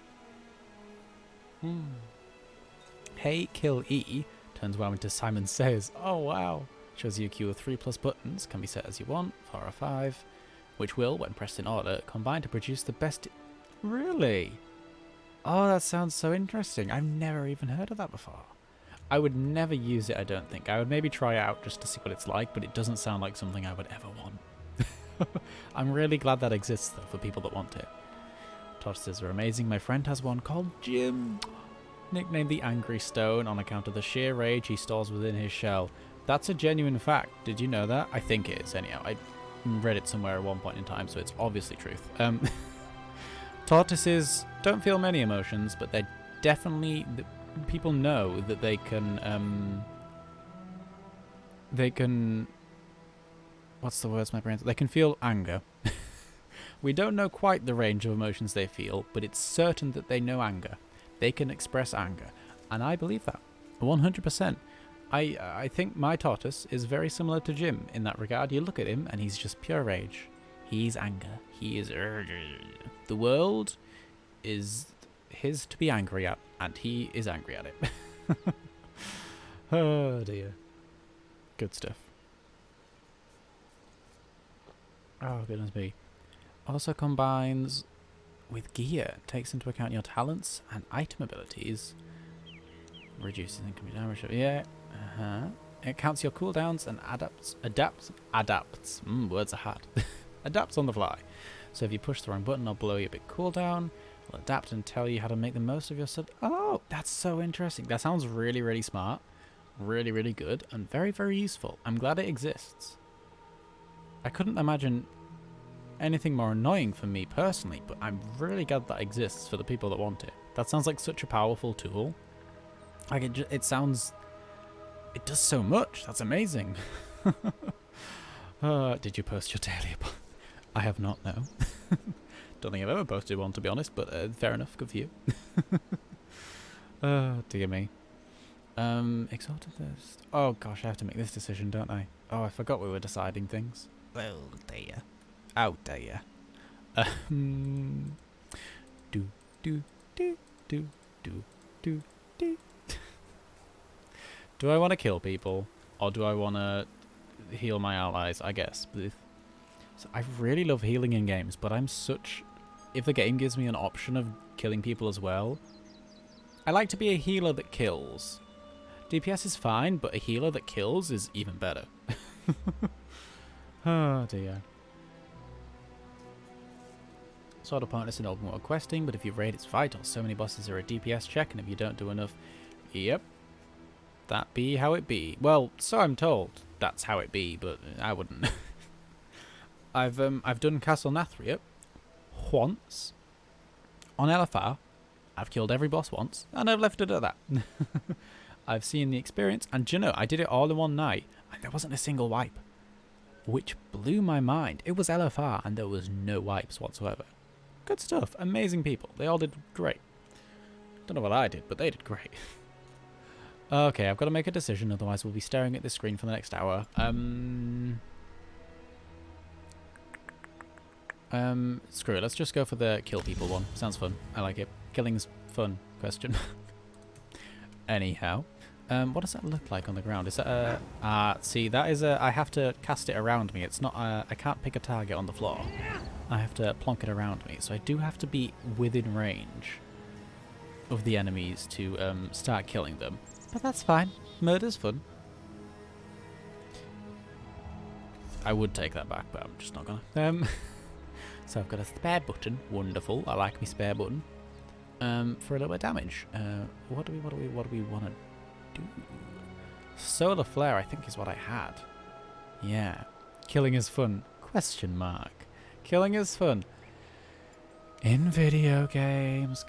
S1: Hey, kill E turns WoW into Simon Says. Oh wow. Shows you a queue of 3+ buttons, can be set as you want, 4 or 5, which will, when pressed in order, combine to produce the best... Really? Oh, that sounds so interesting. I've never even heard of that before. I would never use it, I don't think. I would maybe try it out just to see what it's like, but it doesn't sound like something I would ever want. I'm really glad that exists, though, for people that want it. Tortoises are amazing. My friend has one called Jim, nicknamed the Angry Stone on account of the sheer rage he stores within his shell. That's a genuine fact. Did you know that? I think it is, anyhow. I read it somewhere at one point in time, so it's obviously truth. Tortoises don't feel many emotions, but they're definitely... People know that they can... What's the words my brain... They can feel anger. We don't know quite the range of emotions they feel, but it's certain that they know anger. They can express anger. And I believe that. 100%. I think my tortoise is very similar to Jim in that regard. You look at him and he's just pure rage. He's anger. He is... The world is his to be angry at, and he is angry at it. Oh dear. Good stuff. Oh goodness me. Also combines with gear. Takes into account your talents and item abilities. Reduces incoming damage. Yeah. It counts your cooldowns and adapts. Words are hard. Adapts on the fly. So if you push the wrong button or blow your big cooldown, it'll adapt and tell you how to make the most of your sub. Oh, that's so interesting. That sounds really, really smart. Really, really good. And very, very useful. I'm glad it exists. I couldn't imagine anything more annoying for me personally, but I'm really glad that exists for the people that want it. That sounds like such a powerful tool. Like it sounds... It does so much. That's amazing. Did you post your daily... I have not, no. Don't think I've ever posted one, to be honest, but fair enough, good for you. Dear me. Exalted Thirst. Oh gosh, I have to make this decision, don't I? Oh, I forgot we were deciding things. Oh dear. Oh dear. Do, do, do, do, do, do, do. Do I want to kill people, or do I want to heal my allies? I guess. So I really love healing in games, but I'm such... If the game gives me an option of killing people as well, I like to be a healer that kills. DPS is fine, but a healer that kills is even better. Oh dear. Sort of pointless in open world questing, but if you raid it's vital. So many bosses are a DPS check, and if you don't do enough... Yep. That be how it be. Well, so I'm told that's how it be, but I wouldn't. I've done Castle Nathria once on LFR. I've killed every boss once, and I've left it at that. I've seen the experience, and do you know, I did it all in one night, and there wasn't a single wipe, which blew my mind. It was LFR, and there was no wipes whatsoever. Good stuff. Amazing people. They all did great. Don't know what I did, but they did great. Okay, I've got to make a decision, otherwise we'll be staring at this screen for the next hour. Screw it, let's just go for the kill people one. Sounds fun. I like it. Killing's fun. Question. Anyhow. What does that look like on the ground? Is that a... see, that is a... I have to cast it around me. It's not a... I can't pick a target on the floor. I have to plonk it around me. So I do have to be within range of the enemies to start killing them. But that's fine. Murder's fun. I would take that back, but I'm just not gonna. So I've got a spare button. Wonderful. I like my spare button. for a little bit of damage. What do we want to do? Solar flare, I think, is what I had. Yeah, killing is fun. Question mark. Killing is fun in video games.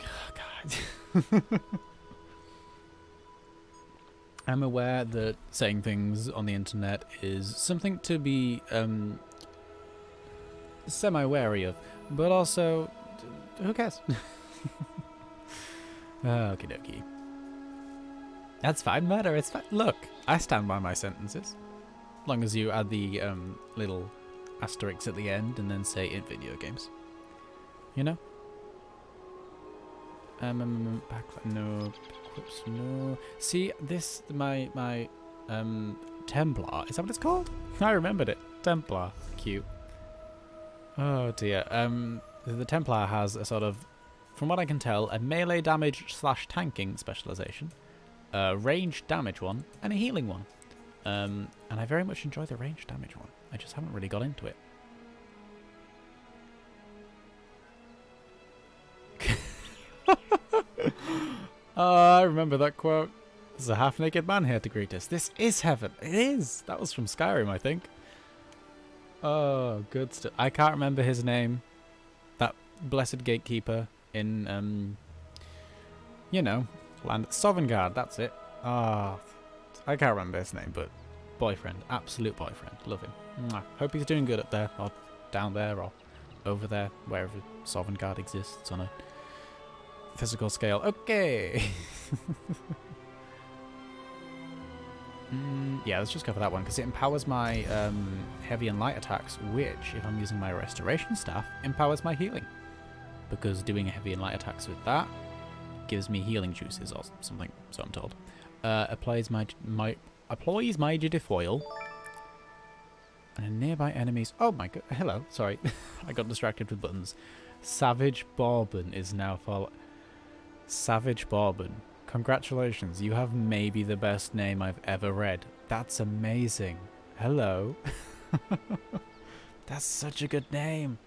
S1: God. I'm aware that saying things on the internet is something to be semi-wary of, but also, who cares? Okie dokie. That's fine, matter. It's fine. Look, I stand by my sentences. As long as you add the little asterisks at the end and then say in video games. You know? No. Equips, no. See, this, my Templar. Is that what it's called? I remembered it. Templar. Cute. Oh dear. The Templar has a sort of, from what I can tell, a melee damage / tanking specialization, a ranged damage one, and a healing one. And I very much enjoy the ranged damage one. I just haven't really got into it. Oh, I remember that quote. There's a half-naked man here to greet us. This is heaven. It is. That was from Skyrim, I think. Oh, good stuff. I can't remember his name. That blessed gatekeeper in, you know, land. Sovngarde, that's it. Ah, I can't remember his name, but boyfriend. Absolute boyfriend. Love him. Mwah. Hope he's doing good up there, or down there, or over there, wherever Sovngarde exists on a physical scale. Okay. Yeah, let's just go for that one because it empowers my heavy and light attacks, which, if I'm using my restoration staff, empowers my healing. Because doing heavy and light attacks with that gives me healing juices or something, so I'm told. Applies my Jedifoil and nearby enemies. Oh my god! Hello, sorry, I got distracted with buttons. Savage Bourbon is now follow. Savage Bourbon. Congratulations, you have maybe the best name I've ever read. That's amazing. Hello. That's such a good name.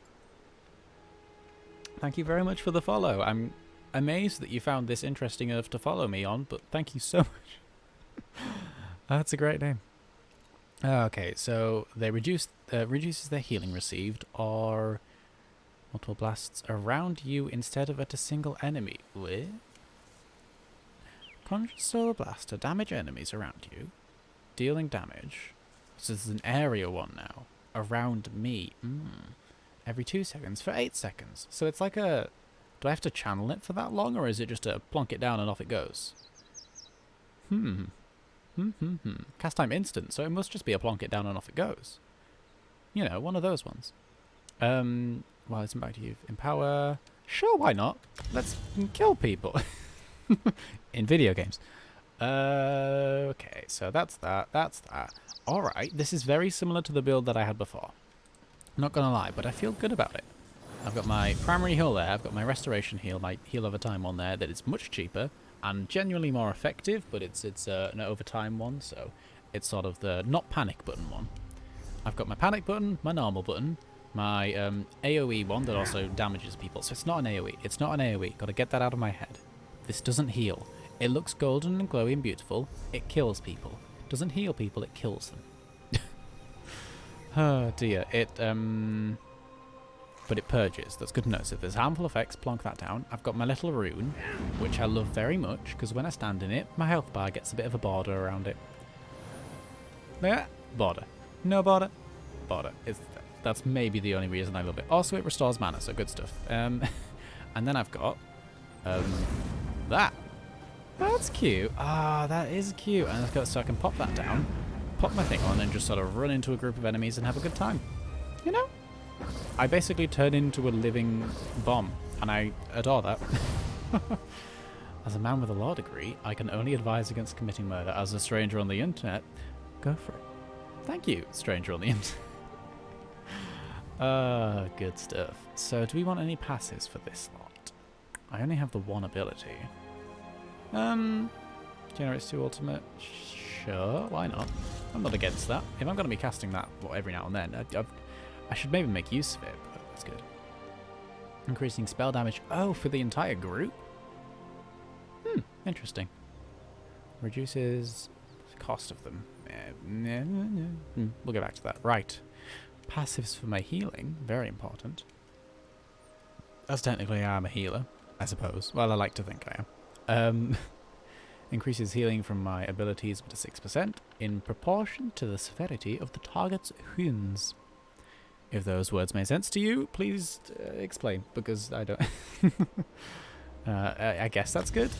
S1: Thank you very much for the follow. I'm amazed that you found this interesting enough to follow me on, but thank you so much. That's a great name. Okay, so they reduces their healing received or multiple blasts around you instead of at a single enemy. What? Conjure Solar Blast to damage enemies around you, dealing damage. So this is an area one now. Around me. Every 2 seconds for 8 seconds. So it's like a... Do I have to channel it for that long, or is it just a plonk it down and off it goes? Cast time instant, so it must just be a plonk it down and off it goes. You know, one of those ones. Well, it's back to you. Empower. Sure, why not? Let's kill people. In video games. Okay, so that's that. Alright, this is very similar to the build that I had before. Not gonna lie, but I feel good about it. I've got my primary heal there, I've got my restoration heal, my heal over time on there that is much cheaper and genuinely more effective, but it's an over time one, so it's sort of the not panic button one. I've got my panic button, my normal button, my AoE one that also damages people, so it's not an AoE. It's not an AoE, gotta get that out of my head. This doesn't heal. It looks golden and glowy and beautiful. It kills people. Doesn't heal people, it kills them. Oh dear. But it purges. That's good to know. So if there's harmful effects, plonk that down. I've got my little rune, which I love very much, because when I stand in it, my health bar gets a bit of a border around it. Yeah, border. No border. Border. That's maybe the only reason I love it. Also, it restores mana, so good stuff. And then I've got... that. That's cute. Ah, that is cute. And so I can pop that down, pop my thing on, and just sort of run into a group of enemies and have a good time. You know? I basically turn into a living bomb, and I adore that. As a man with a law degree, I can only advise against committing murder. As a stranger on the internet, go for it. Thank you, stranger on the internet. Good stuff. So, do we want any passes for this lot? I only have the one ability. Generates 2 ultimate. Sure, why not? I'm not against that. If I'm going to be casting that every now and then, I should maybe make use of it, but that's good. Increasing spell damage. Oh, for the entire group? Interesting. Reduces the cost of them. We'll get back to that. Right. Passives for my healing. Very important. As technically I am a healer, I suppose. Well, I like to think I am. Increases healing from my abilities up to 6% in proportion to the severity of the target's wounds. If those words make sense to you, please explain, because I don't... I guess that's good.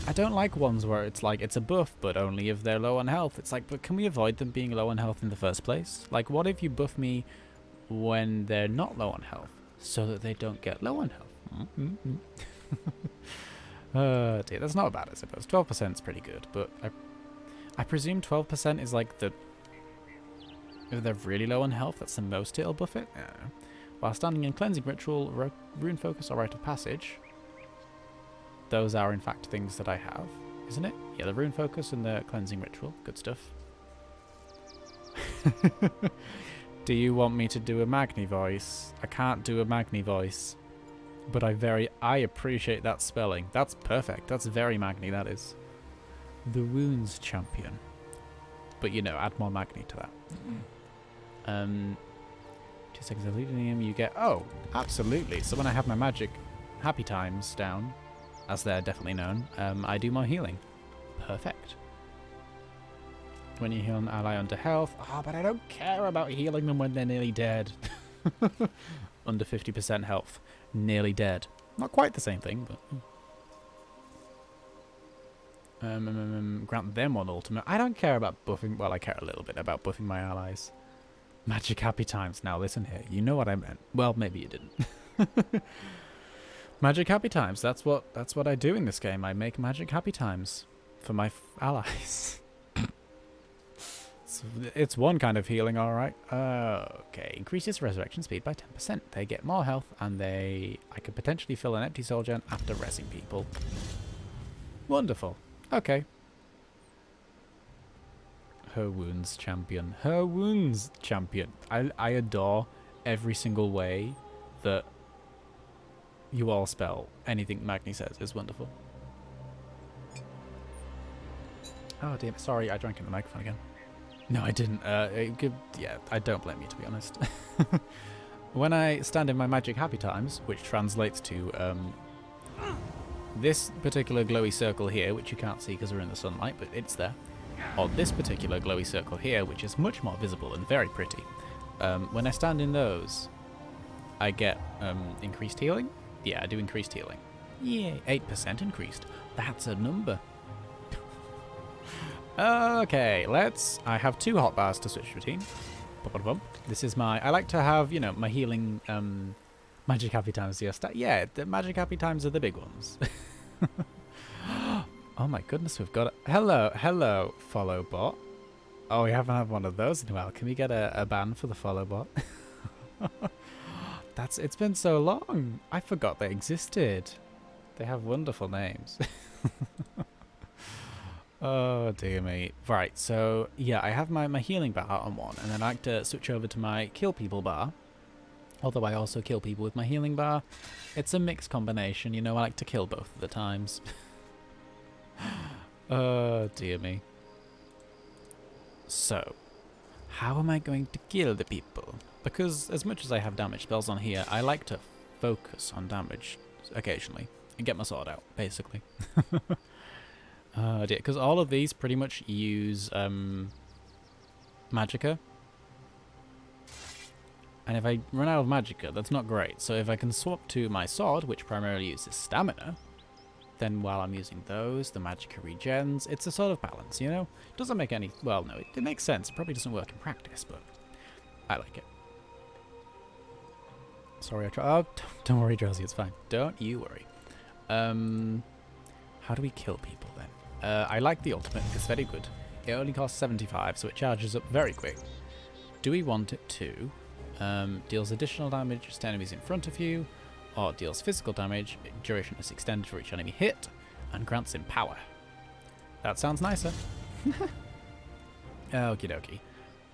S1: I don't like ones where it's like, it's a buff, but only if they're low on health. It's like, but can we avoid them being low on health in the first place? Like, what if you buff me when they're not low on health, so that they don't get low on health? Dear, that's not bad, I suppose. 12% is pretty good, but I presume 12% is like the... If they're really low on health, that's the most it'll buff it? Yeah. While standing in Cleansing Ritual, Rune Focus, or Rite of Passage, those are in fact things that I have, isn't it? Yeah, the Rune Focus and the Cleansing Ritual. Good stuff. Do you want me to do a Magni voice? I can't do a Magni voice. But I appreciate that spelling. That's perfect. That's very Magni, that is. The Wounds Champion. But, you know, add more Magni to that. 2 seconds of leading, you get... Oh, absolutely. So when I have my magic happy times down, as they're definitely known, I do more healing. Perfect. When you heal an ally under health... Oh, but I don't care about healing them when they're nearly dead. Under 50% health. Nearly dead. Not quite the same thing, but... grant them one ultimate. I don't care about buffing... Well, I care a little bit about buffing my allies. Magic happy times. Now listen here. You know what I meant. Well, maybe you didn't. Magic happy times. That's what I do in this game. I make magic happy times for my allies. It's one kind of healing, alright. Okay, increases resurrection speed by 10%. They get more health, and I could potentially fill an empty soul gen after rezzing people. Wonderful. Okay. Her Wounds Champion. Her Wounds Champion. I adore every single way that you all spell anything Magni says. Is wonderful. Oh, damn. Sorry, I drank in the microphone again. No, I didn't. Yeah, I don't blame you, to be honest. When I stand in my magic happy times, which translates to this particular glowy circle here, which you can't see because we're in the sunlight, but it's there, or this particular glowy circle here, which is much more visible and very pretty. When I stand in those, I get increased healing. Yeah, I do increased healing. Yeah, 8% increased. That's a number. Okay, I have 2 hotbars to switch between. This is I like to have, you know, my healing, magic happy times. Yeah, the magic happy times are the big ones. Oh my goodness, we've got hello, follow bot. Oh, we haven't had one of those in a while. Can we get a ban for the follow bot? It's been so long. I forgot they existed. They have wonderful names. Oh dear me. Right, so yeah, I have my healing bar on one, and then I like to switch over to my kill people bar. Although I also kill people with my healing bar. It's a mixed combination, you know, I like to kill both of the times. Oh dear me. So, how am I going to kill the people? Because as much as I have damage spells on here, I like to focus on damage occasionally and get my sword out, basically. Oh dear, because all of these pretty much use magicka. And if I run out of magicka, that's not great. So if I can swap to my sword, which primarily uses stamina, then while I'm using those, the magicka regens. It's a sort of balance, you know? Doesn't make any... Well, no, it makes sense. It probably doesn't work in practice, but I like it. Sorry, I tried... Oh, don't worry, Drowsy, it's fine. Don't you worry. How do we kill people, then? I like the ultimate. It's very good. It only costs 75, so it charges up very quick. Do we want it to... deals additional damage to enemies in front of you, or deals physical damage, duration is extended for each enemy hit, and grants him power. That sounds nicer. Okie dokie.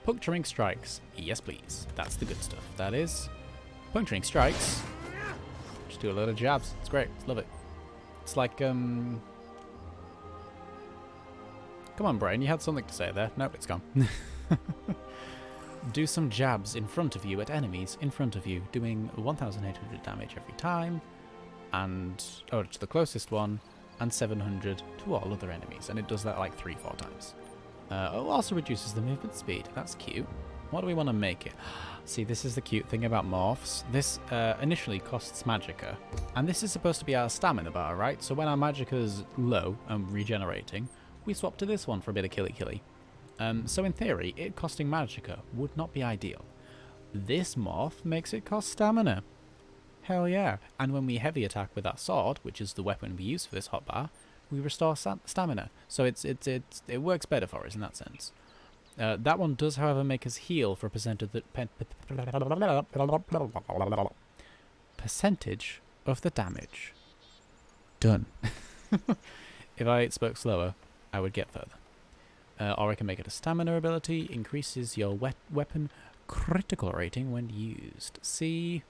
S1: Puncturing strikes. Yes, please. That's the good stuff. That is. Puncturing strikes. Just do a load of jabs. It's great. Love it. It's like, Come on, brain, you had something to say there. Nope, it's gone. Do some jabs in front of you at enemies in front of you, doing 1,800 damage every time, and to the closest one, and 700 to all other enemies, and it does that like 3-4 times. Also reduces the movement speed. That's cute. What do we want to make it? See, this is the cute thing about morphs. This initially costs magicka, and this is supposed to be our stamina bar, right? So when our magicka's low and regenerating, we swap to this one for a bit of killy. So in theory, it costing magicka would not be ideal. This morph makes it cost stamina. Hell yeah. And when we heavy attack with our sword, which is the weapon we use for this hotbar, we restore stamina. So it works better for us in that sense. That one does, however, make us heal for a percentage of the damage. Done. If I spoke slower, I would get further. Or I can make it a stamina ability, increases your weapon critical rating when used. See?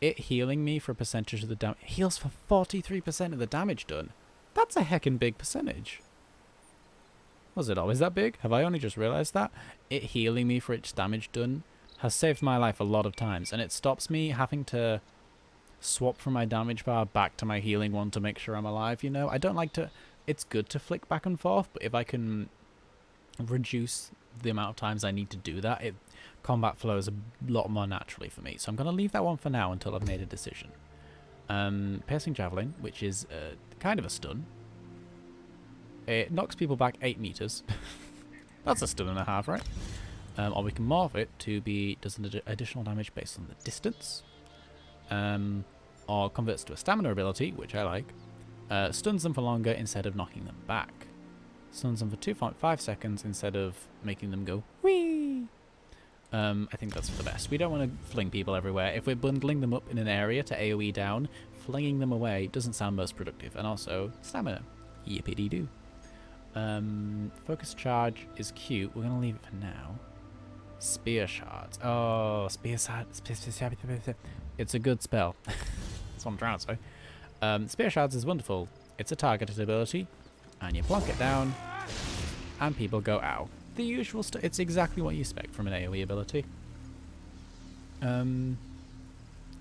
S1: It healing me for a percentage of the damage. Heals for 43% of the damage done. That's a heckin' big percentage. Was it always that big? Have I only just realised that? It healing me for its damage done has saved my life a lot of times, and it stops me having to swap from my damage bar back to my healing one to make sure I'm alive, you know? I don't like to... It's good to flick back and forth, but if I can reduce the amount of times I need to do that, combat flows a lot more naturally for me. So I'm going to leave that one for now until I've made a decision. Piercing Javelin, which is kind of a stun. It knocks people back 8 meters. That's a stun and a half, right? Or we can morph it to be does an additional damage based on the distance. Or converts to a stamina ability, which I like. Stuns them for longer instead of knocking them back. Stuns them for 2.5 seconds instead of making them go whee. I think that's for the best. We don't want to fling people everywhere. If we're bundling them up in an area to AoE down, flinging them away doesn't sound most productive. And also, stamina. Yippity-doo. Focus Charge is cute. We're going to leave it for now. Spear Shards. Oh, Spear Shards. It's a good spell. That's what I'm trying to say. Spear Shards is wonderful. It's a targeted ability, and you plonk it down, and people go ow. The usual stuff. It's exactly what you expect from an AoE ability. And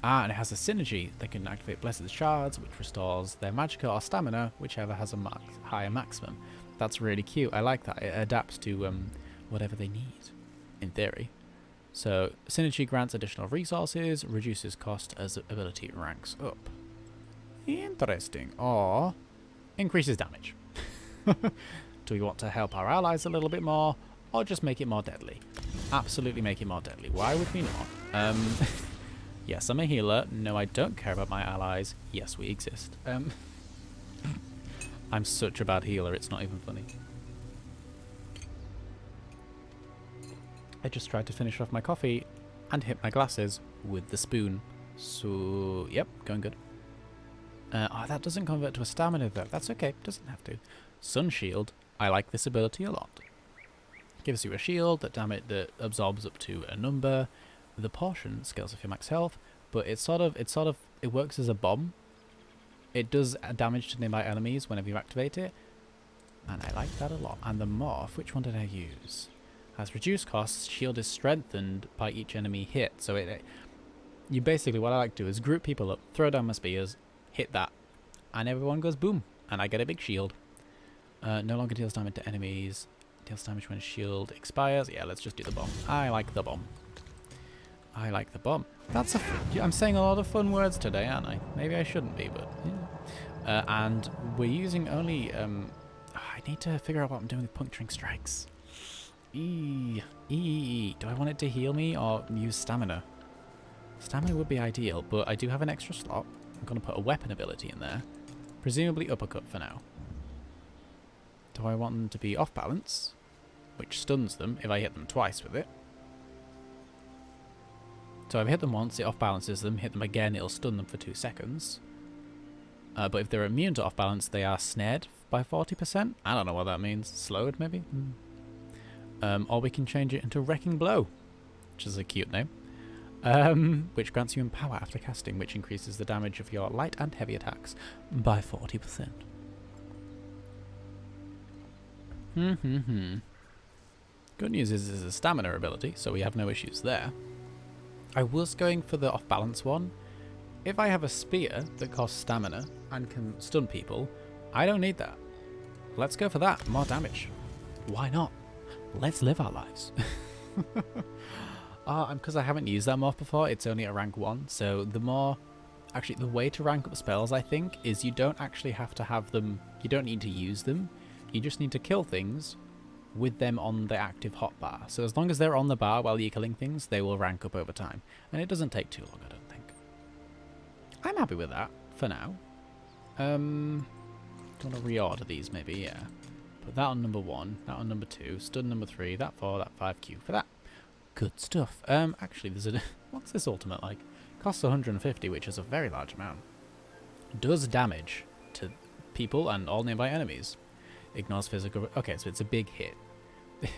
S1: it has a synergy. They can activate Blessed Shards, which restores their magicka or stamina, whichever has a higher maximum. That's really cute. I like that. It adapts to whatever they need, in theory. So, synergy grants additional resources, reduces cost as ability ranks up. Interesting. Or increases damage. Do we want to help our allies a little bit more, or just make it more deadly? Absolutely make it more deadly. Why would we not? Yes, I'm a healer. No, I don't care about my allies. Yes, we exist. I'm such a bad healer, it's not even funny. I just tried to finish off my coffee and hit my glasses with the spoon. So, yep, going good. Oh, that doesn't convert to a stamina though. That's okay, doesn't have to. Sun Shield, I like this ability a lot. Gives you a shield that absorbs up to a number. The portion scales off your max health, but it works as a bomb. It does damage to nearby enemies whenever you activate it, and I like that a lot. And the morph, which one did I use? Has reduced costs. Shield is strengthened by each enemy hit. So you basically, what I like to do is group people up, throw down my spears, hit that, and everyone goes boom, and I get a big shield. No longer deals damage to enemies. Deals damage when shield expires. Yeah, let's just do the bomb. I like the bomb. I like the bomb. I'm saying a lot of fun words today, aren't I? Maybe I shouldn't be, but yeah. And we're using only... I need to figure out what I'm doing with puncturing strikes. Do I want it to heal me or use stamina? Stamina would be ideal, but I do have an extra slot. I'm going to put a weapon ability in there. Presumably uppercut for now. Do I want them to be off balance, which stuns them if I hit them twice with it? So if I hit them once, it off balances them. Hit them again, it'll stun them for 2 seconds. But if they're immune to off balance, they are snared by 40%. I don't know what that means. Slowed, maybe? Or we can change it into Wrecking Blow, which is a cute name. Which grants you Empower after casting, which increases the damage of your light and heavy attacks by 40%. Good news is it's a stamina ability, so we have no issues there. I was going for the off-balance one. If I have a spear that costs stamina and can stun people, I don't need that. Let's go for that. More damage. Why not? Let's live our lives. Because I haven't used that morph before, it's only at rank 1, so the more... Actually, the way to rank up spells, I think, is you don't actually have to have them... You don't need to use them. You just need to kill things with them on the active hotbar. So as long as they're on the bar while you're killing things, they will rank up over time. And it doesn't take too long, I don't think. I'm happy with that, for now. Do you want to reorder these, maybe? Yeah. Put that on number 1, that on number 2, stun number 3, that 4, that 5, Q for that. Good stuff. Actually, there's a... What's this ultimate like? Costs 150, which is a very large amount. Does damage to people and all nearby enemies. Ignores physical... Okay, so it's a big hit.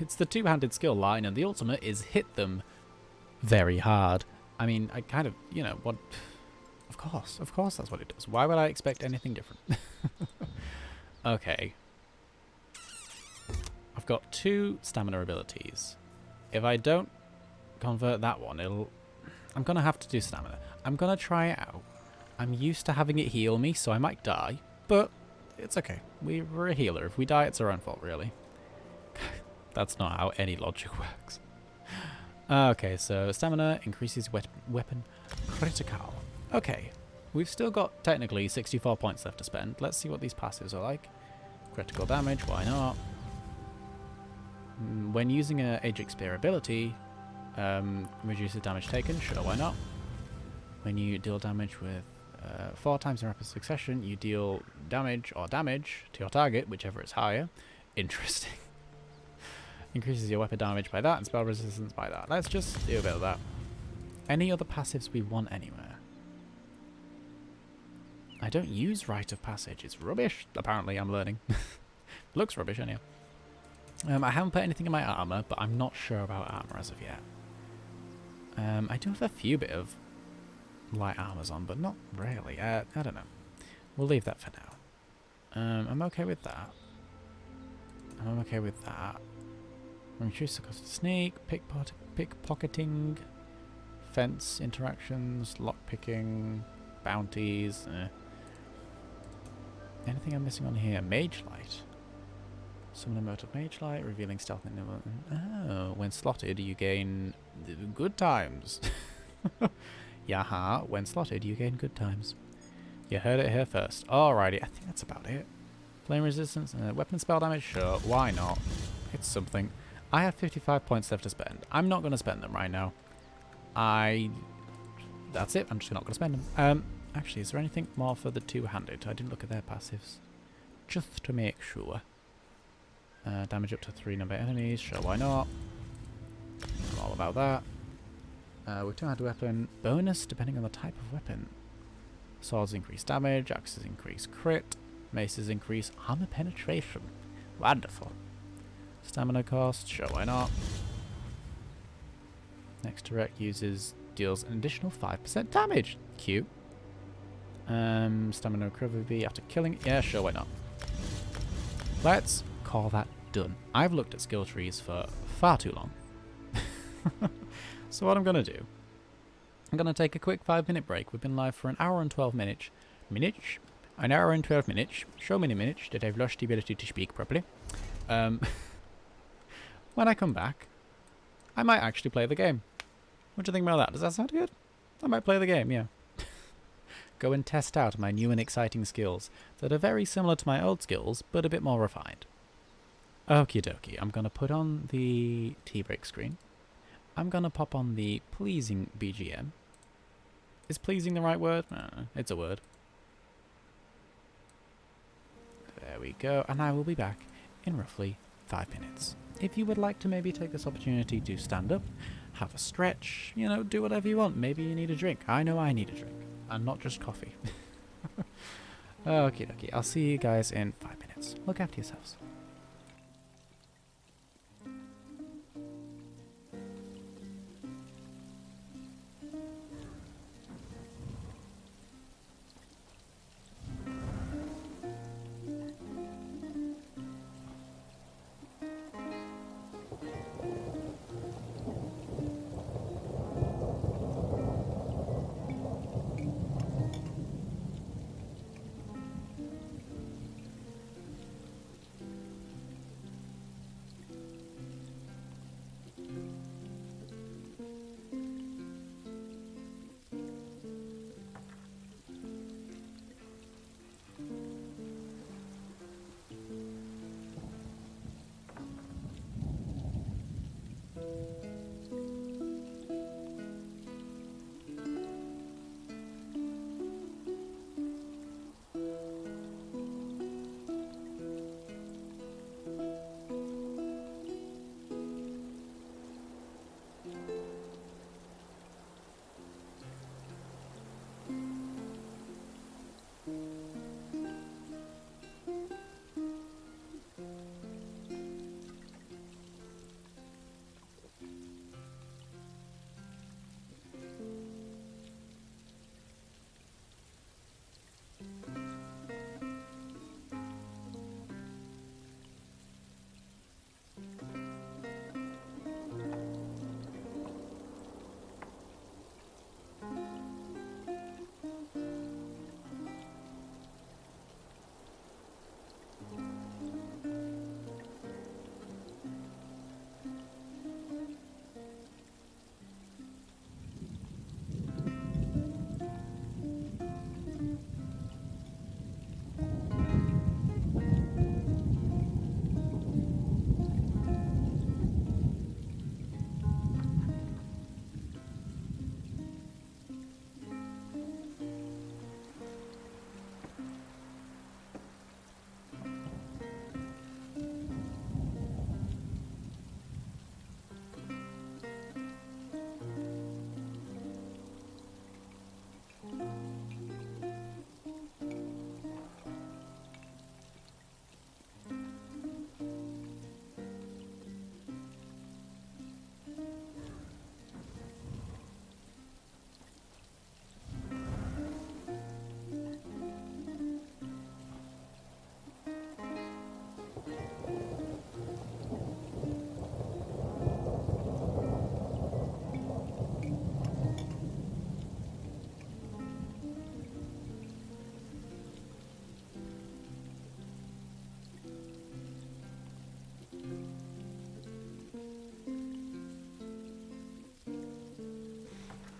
S1: It's the two-handed skill line, and the ultimate is hit them very hard. I mean, I kind of... You know, what... Of course that's what it does. Why would I expect anything different? Okay. I've got 2 stamina abilities. If I don't convert that one, I'm going to have to do stamina. I'm going to try it out. I'm used to having it heal me, so I might die, but it's okay. We're a healer. If we die, it's our own fault, really. That's not how any logic works. Okay, so stamina increases weapon critical. Okay, we've still got technically 64 points left to spend. Let's see what these passives are like. Critical damage, why not? When using an Ajax Spear ability, reduces damage taken, sure, why not? When you deal damage with 4 times in rapid succession, you deal damage to your target, whichever is higher. Interesting. Increases your weapon damage by that and spell resistance by that. Let's just do a bit of that. Any other passives we want anywhere? I don't use Rite of Passage. It's rubbish, apparently, I'm learning. Looks rubbish, anyhow. I haven't put anything in my armor, but I'm not sure about armor as of yet. I do have a few bit of light armors on, but not really. I don't know. We'll leave that for now. I'm okay with that. I'm okay with that. Reduce the cost of sneak, pickpocketing, fence interactions, lockpicking, bounties. Anything I'm missing on here? Mage Light. Summon a mode of Mage Light, revealing stealth. Oh, when slotted, you gain good times. Yaha, when slotted, you gain good times. You heard it here first. Alrighty, I think that's about it. Flame resistance, weapon spell damage, sure, why not? It's something. I have 55 points left to spend. I'm not going to spend them right now. That's it, I'm just not going to spend them. Actually, is there anything more for the two-handed? I didn't look at their passives. Just to make sure. Damage up to 3 number enemies, sure, why not? I'm all about that. With two-handed weapon, bonus depending on the type of weapon. Swords increase damage, axes increase crit, maces increase armor penetration. Wonderful. Stamina cost, sure, why not? Next direct deals an additional 5% damage. Cute. Stamina recovery after killing. Yeah, sure, why not? Let's call that done. I've looked at skill trees for far too long. So what I'm going to do, I'm going to take a quick 5-minute break. We've been live for an hour and 12 minutes. An hour and 12 minutes. So many minutes that I've lost the ability to speak properly. When I come back, I might actually play the game. What do you think about that? Does that sound good? I might play the game, yeah. Go and test out my new and exciting skills that are very similar to my old skills, but a bit more refined. Okie dokie, I'm going to put on the tea break screen. I'm going to pop on the pleasing BGM. Is pleasing the right word? No, it's a word. There we go, and I will be back in roughly 5 minutes. If you would like to maybe take this opportunity to stand up, have a stretch, you know, do whatever you want. Maybe you need a drink. I know I need a drink. And not just coffee. Okie dokie. I'll see you guys in 5 minutes. Look after yourselves.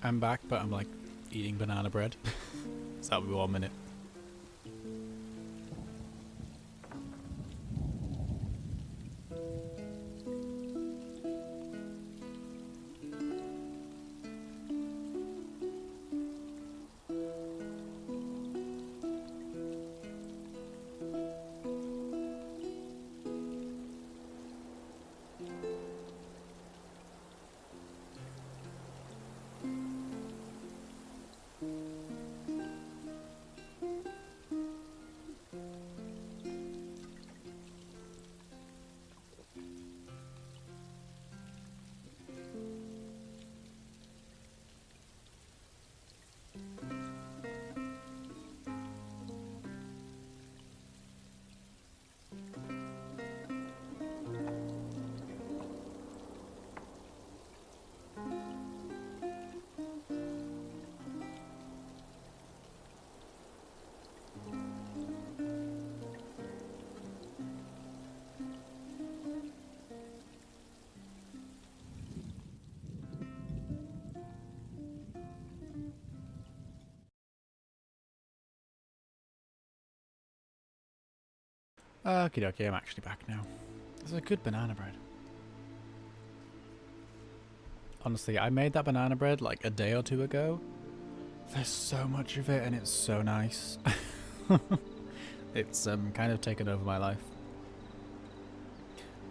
S1: I'm back, but I'm like eating banana bread. So that'll be 1 minute. Okie dokie, I'm actually back now. This is a good banana bread. Honestly, I made that banana bread like a day or two ago. There's so much of it and it's so nice. It's kind of taken over my life.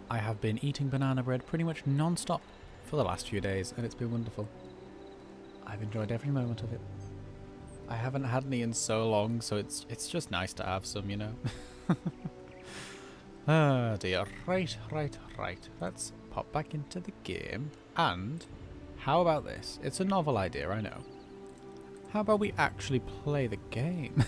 S1: I have been eating banana bread pretty much non-stop for the last few days and it's been wonderful. I've enjoyed every moment of it. I haven't had any in so long, so it's just nice to have some, you know. Oh dear. Right. Let's pop back into the game. And how about this? It's a novel idea, I know. How about we actually play the game?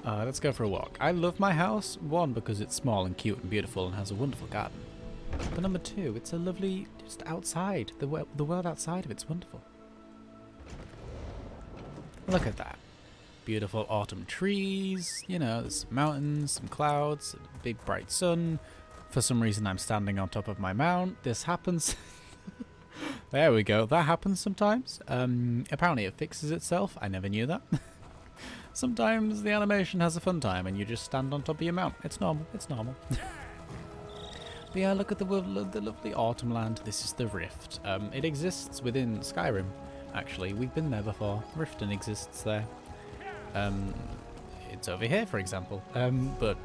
S1: Let's go for a walk. I love my house. One, because it's small and cute and beautiful and has a wonderful garden. But number two, it's a lovely, just outside. The world outside of it's wonderful. Look at that. Beautiful autumn trees, you know, there's some mountains, some clouds, a big bright sun. For some reason I'm standing on top of my mount. This happens. There we go. That happens sometimes. Apparently it fixes itself. I never knew that. Sometimes the animation has a fun time and you just stand on top of your mount. It's normal. It's normal. But yeah, look at the lovely autumn land. This is the Rift. It exists within Skyrim, actually. We've been there before. Riften exists there. It's over here, for example. But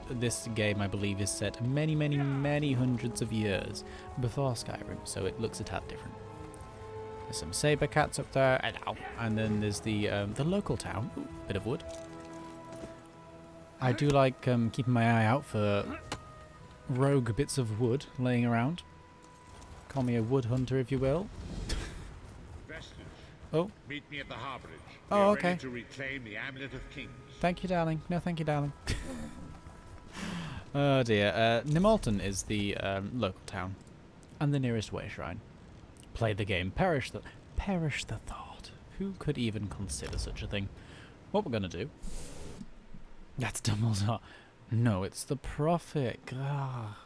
S1: this game, I believe, is set many hundreds of years before Skyrim, so it looks a tad different. There's some saber cats up there, and then there's the local town. Ooh, bit of wood. I do like keeping my eye out for rogue bits of wood laying around. Call me a wood hunter, if you will. Oh.
S2: Meet me at the harborage.
S1: Oh, okay.
S2: Ready to reclaim the Amulet of Kings.
S1: Thank you, darling. No, thank you, darling. Oh dear. Nimolton is the local town and the nearest way shrine. Play the game. Perish the thought. Who could even consider such a thing? What we're gonna do? That's Dumbledore. No, it's the Prophet. Ah.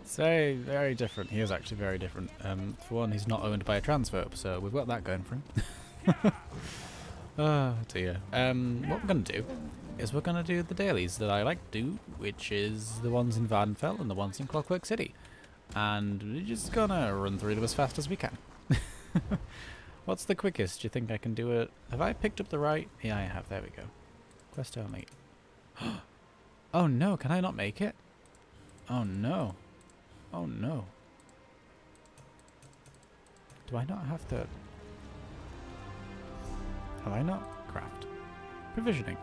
S1: It's very different. He is actually very different. For one, he's not owned by a transphobe, so we've got that going for him. Oh dear. What we're going to do is we're going to do the dailies that I like to do, which is the ones in Vardenfell and the ones in Clockwork City. And we're just going to run through them as fast as we can. What's the quickest? Do you think I can do it? Have I picked up the right? Yeah, I have. There we go. Quest only. Oh no, can I not make it? Oh no. Oh no. Do I not have to... Have I not? Craft. Provisioning.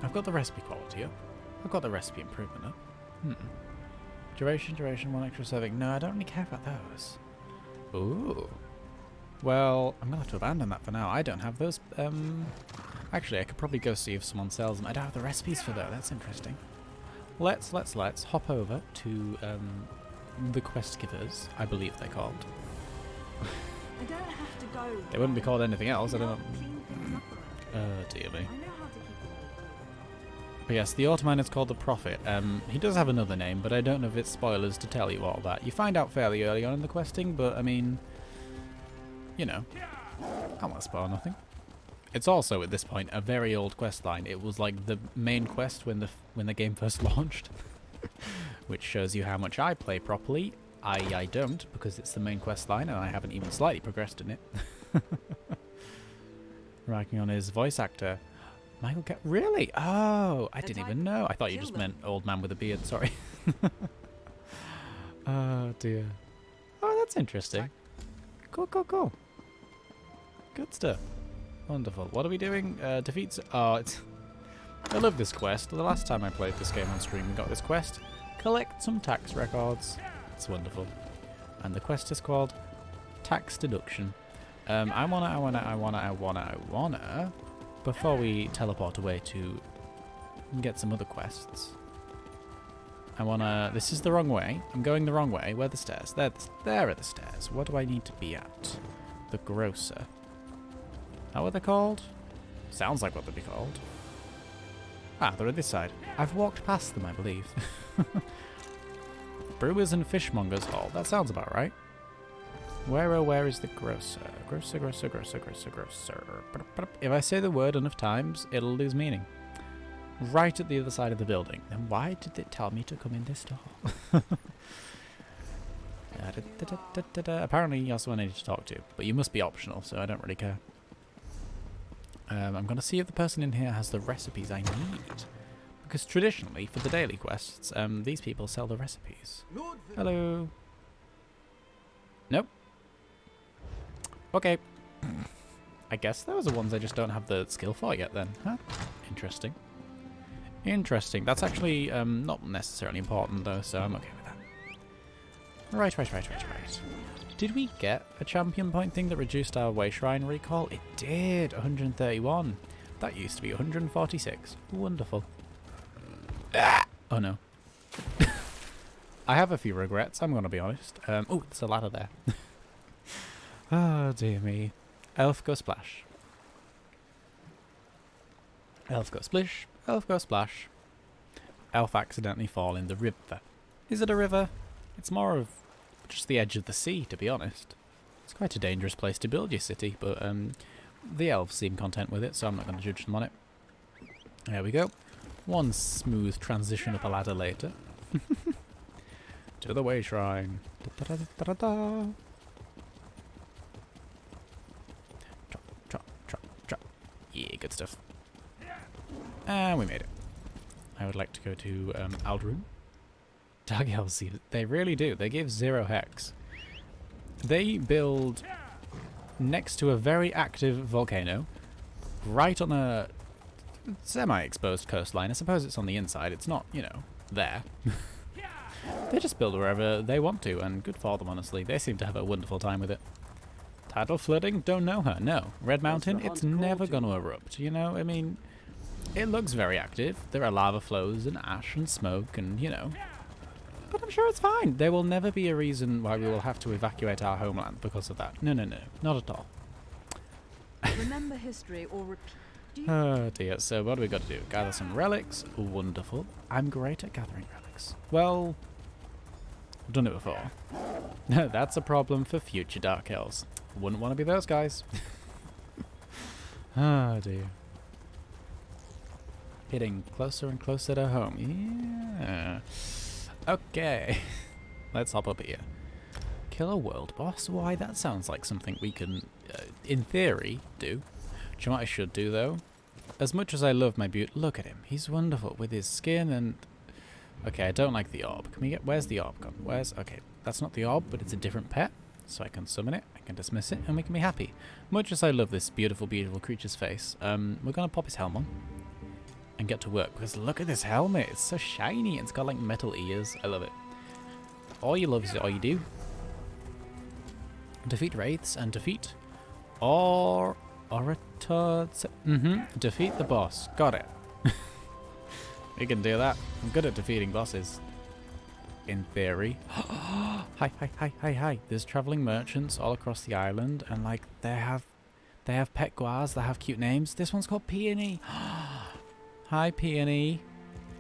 S1: I've got the recipe quality up. I've got the recipe improvement up. Duration, one extra serving. No, I don't really care about those. Ooh. Well, I'm going to have to abandon that for now. I don't have those. Actually, I could probably go see if someone sells them. I don't have the recipes for that. That's interesting. Let's hop over to the quest givers, I believe they're called.
S3: I don't have to go.
S1: They wouldn't be called anything else, I don't know. Oh dear me. But yes, the Automan is called the Prophet. He does have another name, but I don't know if it's spoilers to tell you all that. You find out fairly early on in the questing, but I mean, you know, I won't spoil nothing. It's also at this point a very old quest line. It was like the main quest when the game first launched, which shows you how much I play properly. I don't, because it's the main quest line and I haven't even slightly progressed in it. Ranking on his voice actor. Michael really? Oh, I didn't even know. I thought you just meant old man with a beard, sorry. Oh dear. Oh, that's interesting. Cool, cool, cool. Good stuff. Wonderful. What are we doing? Defeats... Oh, it's... I love this quest. The last time I played this game on stream, we got this quest. Collect some tax records. It's wonderful. And the quest is called Tax Deduction. I wanna... Before we teleport away to get some other quests, I wanna... This is the wrong way. I'm going the wrong way. Where are the stairs? There are the stairs. What do I need to be at? The grocer. Is that what they're called? Sounds like what they'd be called. Ah, they're at this side. I've walked past them, I believe. Brewers and Fishmongers Hall. That sounds about right. Where is the grocer? Grocer. If I say the word enough times, it'll lose meaning. Right at the other side of the building. Then why did it tell me to come in this door? Apparently you're someone I need to talk to, but you must be optional, so I don't really care. I'm going to see if the person in here has the recipes I need. Because traditionally, for the daily quests, these people sell the recipes. Hello. Nope. Okay. I guess those are ones I just don't have the skill for yet then. Huh? Interesting. Interesting. That's actually not necessarily important though, so I'm okay with that. Right. Did we get a champion point thing that reduced our way shrine recall? It did! 131. That used to be 146. Wonderful. Ah! Oh no. I have a few regrets, I'm going to be honest. Oh, there's a ladder there. Oh, dear me. Elf go splash. Elf go splish. Elf go splash. Elf accidentally fall in the river. Is it a river? It's more of just the edge of the sea, to be honest. It's quite a dangerous place to build your city, but the elves seem content with it, so I'm not going to judge them on it. There we go. One smooth transition up a ladder later. To the way shrine. Da-da-da-da-da-da. Drop. Yeah, good stuff. And we made it. I would like to go to Aldrum. Dark Elves see it. They really do. They give 0 hex. They build next to a very active volcano, right on a semi-exposed coastline. I suppose it's on the inside. It's not, you know, there. They just build wherever they want to, and good for them, honestly. They seem to have a wonderful time with it. Tidal flooding? Don't know her. No. Red Mountain? It's never going to erupt. You know, I mean, it looks very active. There are lava flows and ash and smoke and, you know. But I'm sure it's fine. There will never be a reason why we will have to evacuate our homeland because of that. No. Not at all.
S3: Remember history or repeat.
S1: Oh dear. So what do we got to do? Gather some relics. Wonderful. I'm great at gathering relics. Well, I've done it before. That's a problem for future Dark Elves. Wouldn't want to be those guys. Oh dear. Getting closer and closer to home. Yeah. Okay. Let's hop up here. Kill a world boss? Why, that sounds like something we can, in theory, do. Do you know what I should do, though? As much as I love my beauty... Look at him. He's wonderful with his skin and... Okay, I don't like the orb. Can we get... Where's the orb gone? Where's... Okay, that's not the orb, but it's a different pet. So I can summon it, I can dismiss it, and we can be happy. Much as I love this beautiful, beautiful creature's face, we're going to pop his helm on and get to work. Because look at this helmet. It's so shiny. It's got, like, metal ears. I love it. All you love is all you do. Defeat wraiths and defeat orators. Defeat the boss. Got it. We can do that. I'm good at defeating bosses. In theory. Hi. There's traveling merchants all across the island, and like they have pet guas that have cute names. This one's called Peony. Hi Peony.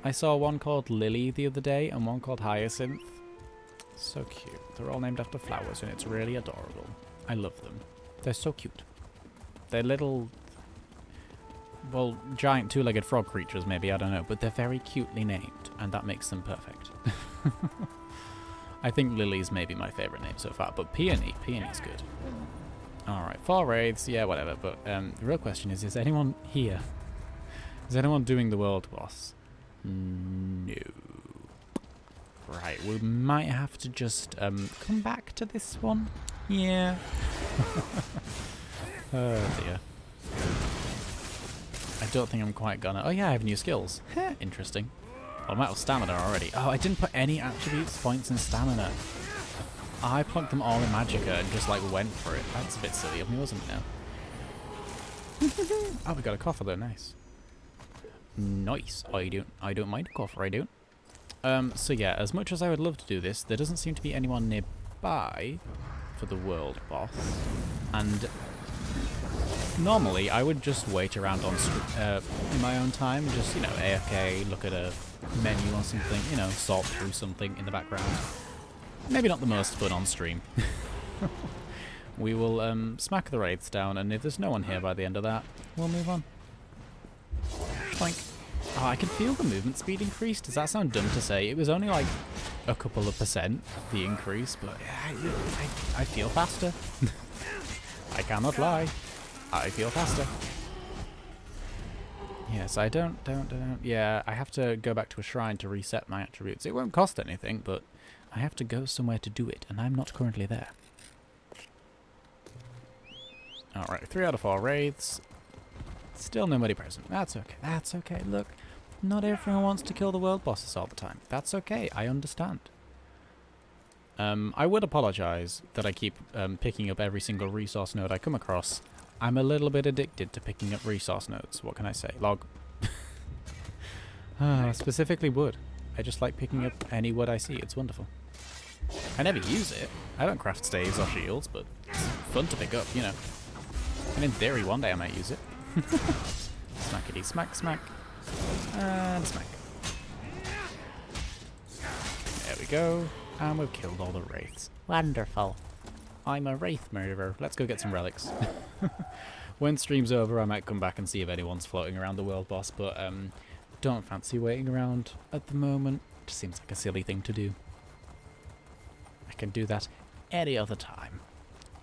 S1: I saw one called Lily the other day and one called Hyacinth. So cute. They're all named after flowers and it's really adorable. I love them. They're so cute. They're little, well, giant two-legged frog creatures maybe, I don't know, but they're very cutely named and that makes them perfect. I think Lily's maybe my favourite name so far, but Peony's good. Alright, 4 wraiths, yeah, whatever, but the real question is anyone here? Is anyone doing the world boss? No. Right, we might have to just come back to this one. Yeah. Oh dear. I don't think I'm quite gonna... Oh yeah, I have new skills. Interesting. Well, I'm out of stamina already. Oh, I didn't put any attributes, points in stamina. I plugged them all in Magicka and just like went for it. That's a bit silly of me, wasn't it now? Oh, we got a coffer though, nice. Nice. I don't mind a coffer, I don't. So yeah, as much as I would love to do this, there doesn't seem to be anyone nearby for the world boss. And normally I would just wait around on in my own time, just, you know, AFK, look at a menu or something, you know, sort through something in the background. Maybe not the most fun on stream. We will smack the wraiths down, and if there's no one here by the end of that, we'll move on. Like, oh, I can feel the movement speed increase. Does that sound dumb to say? It was only like a couple of percent, the increase, but yeah, I feel faster. I cannot lie. I feel faster. Yes, I don't. Yeah, I have to go back to a shrine to reset my attributes. It won't cost anything, but I have to go somewhere to do it, and I'm not currently there. Alright, 3 out of 4 wraiths. Still nobody present. That's okay. That's okay. Look, not everyone wants to kill the world bosses all the time. That's okay. I understand. I would apologize that I keep picking up every single resource node I come across. I'm a little bit addicted to picking up resource nodes. What can I say? Log. Specifically wood. I just like picking up any wood I see. It's wonderful. I never use it. I don't craft staves or shields, but it's fun to pick up, you know. And in theory, one day I might use it. Smackety smack smack. And smack. There we go. And we've killed all the wraiths. Wonderful. I'm a wraith murderer. Let's go get some relics. When stream's over, I might come back and see if anyone's floating around the world boss, but don't fancy waiting around at the moment. Just seems like a silly thing to do. I can do that any other time.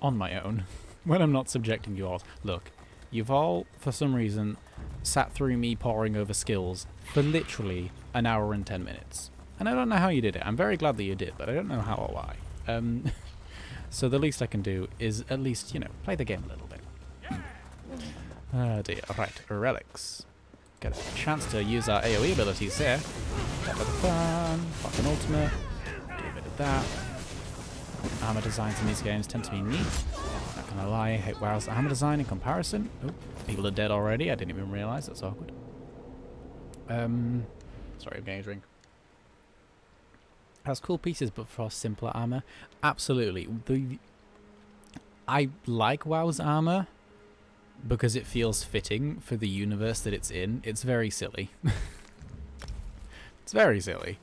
S1: On my own. When I'm not subjecting you all. Look, you've all, for some reason, sat through me poring over skills for literally an hour and 10 minutes. And I don't know how you did it. I'm very glad that you did, but I don't know how or why. So the least I can do is at least, you know, play the game a little bit. Oh dear. Alright, relics. Get a chance to use our AoE abilities here. That bit of fun. Fucking ultimate. Do a bit of that. Armor designs in these games tend to be neat. Not gonna lie, I hate WoW's armor design in comparison. Oh, people are dead already. I didn't even realise. That's awkward. Sorry, I'm getting a drink. Has cool pieces, but for simpler armor, absolutely. I like WoW's armor because it feels fitting for the universe that it's in. It's very silly. It's very silly.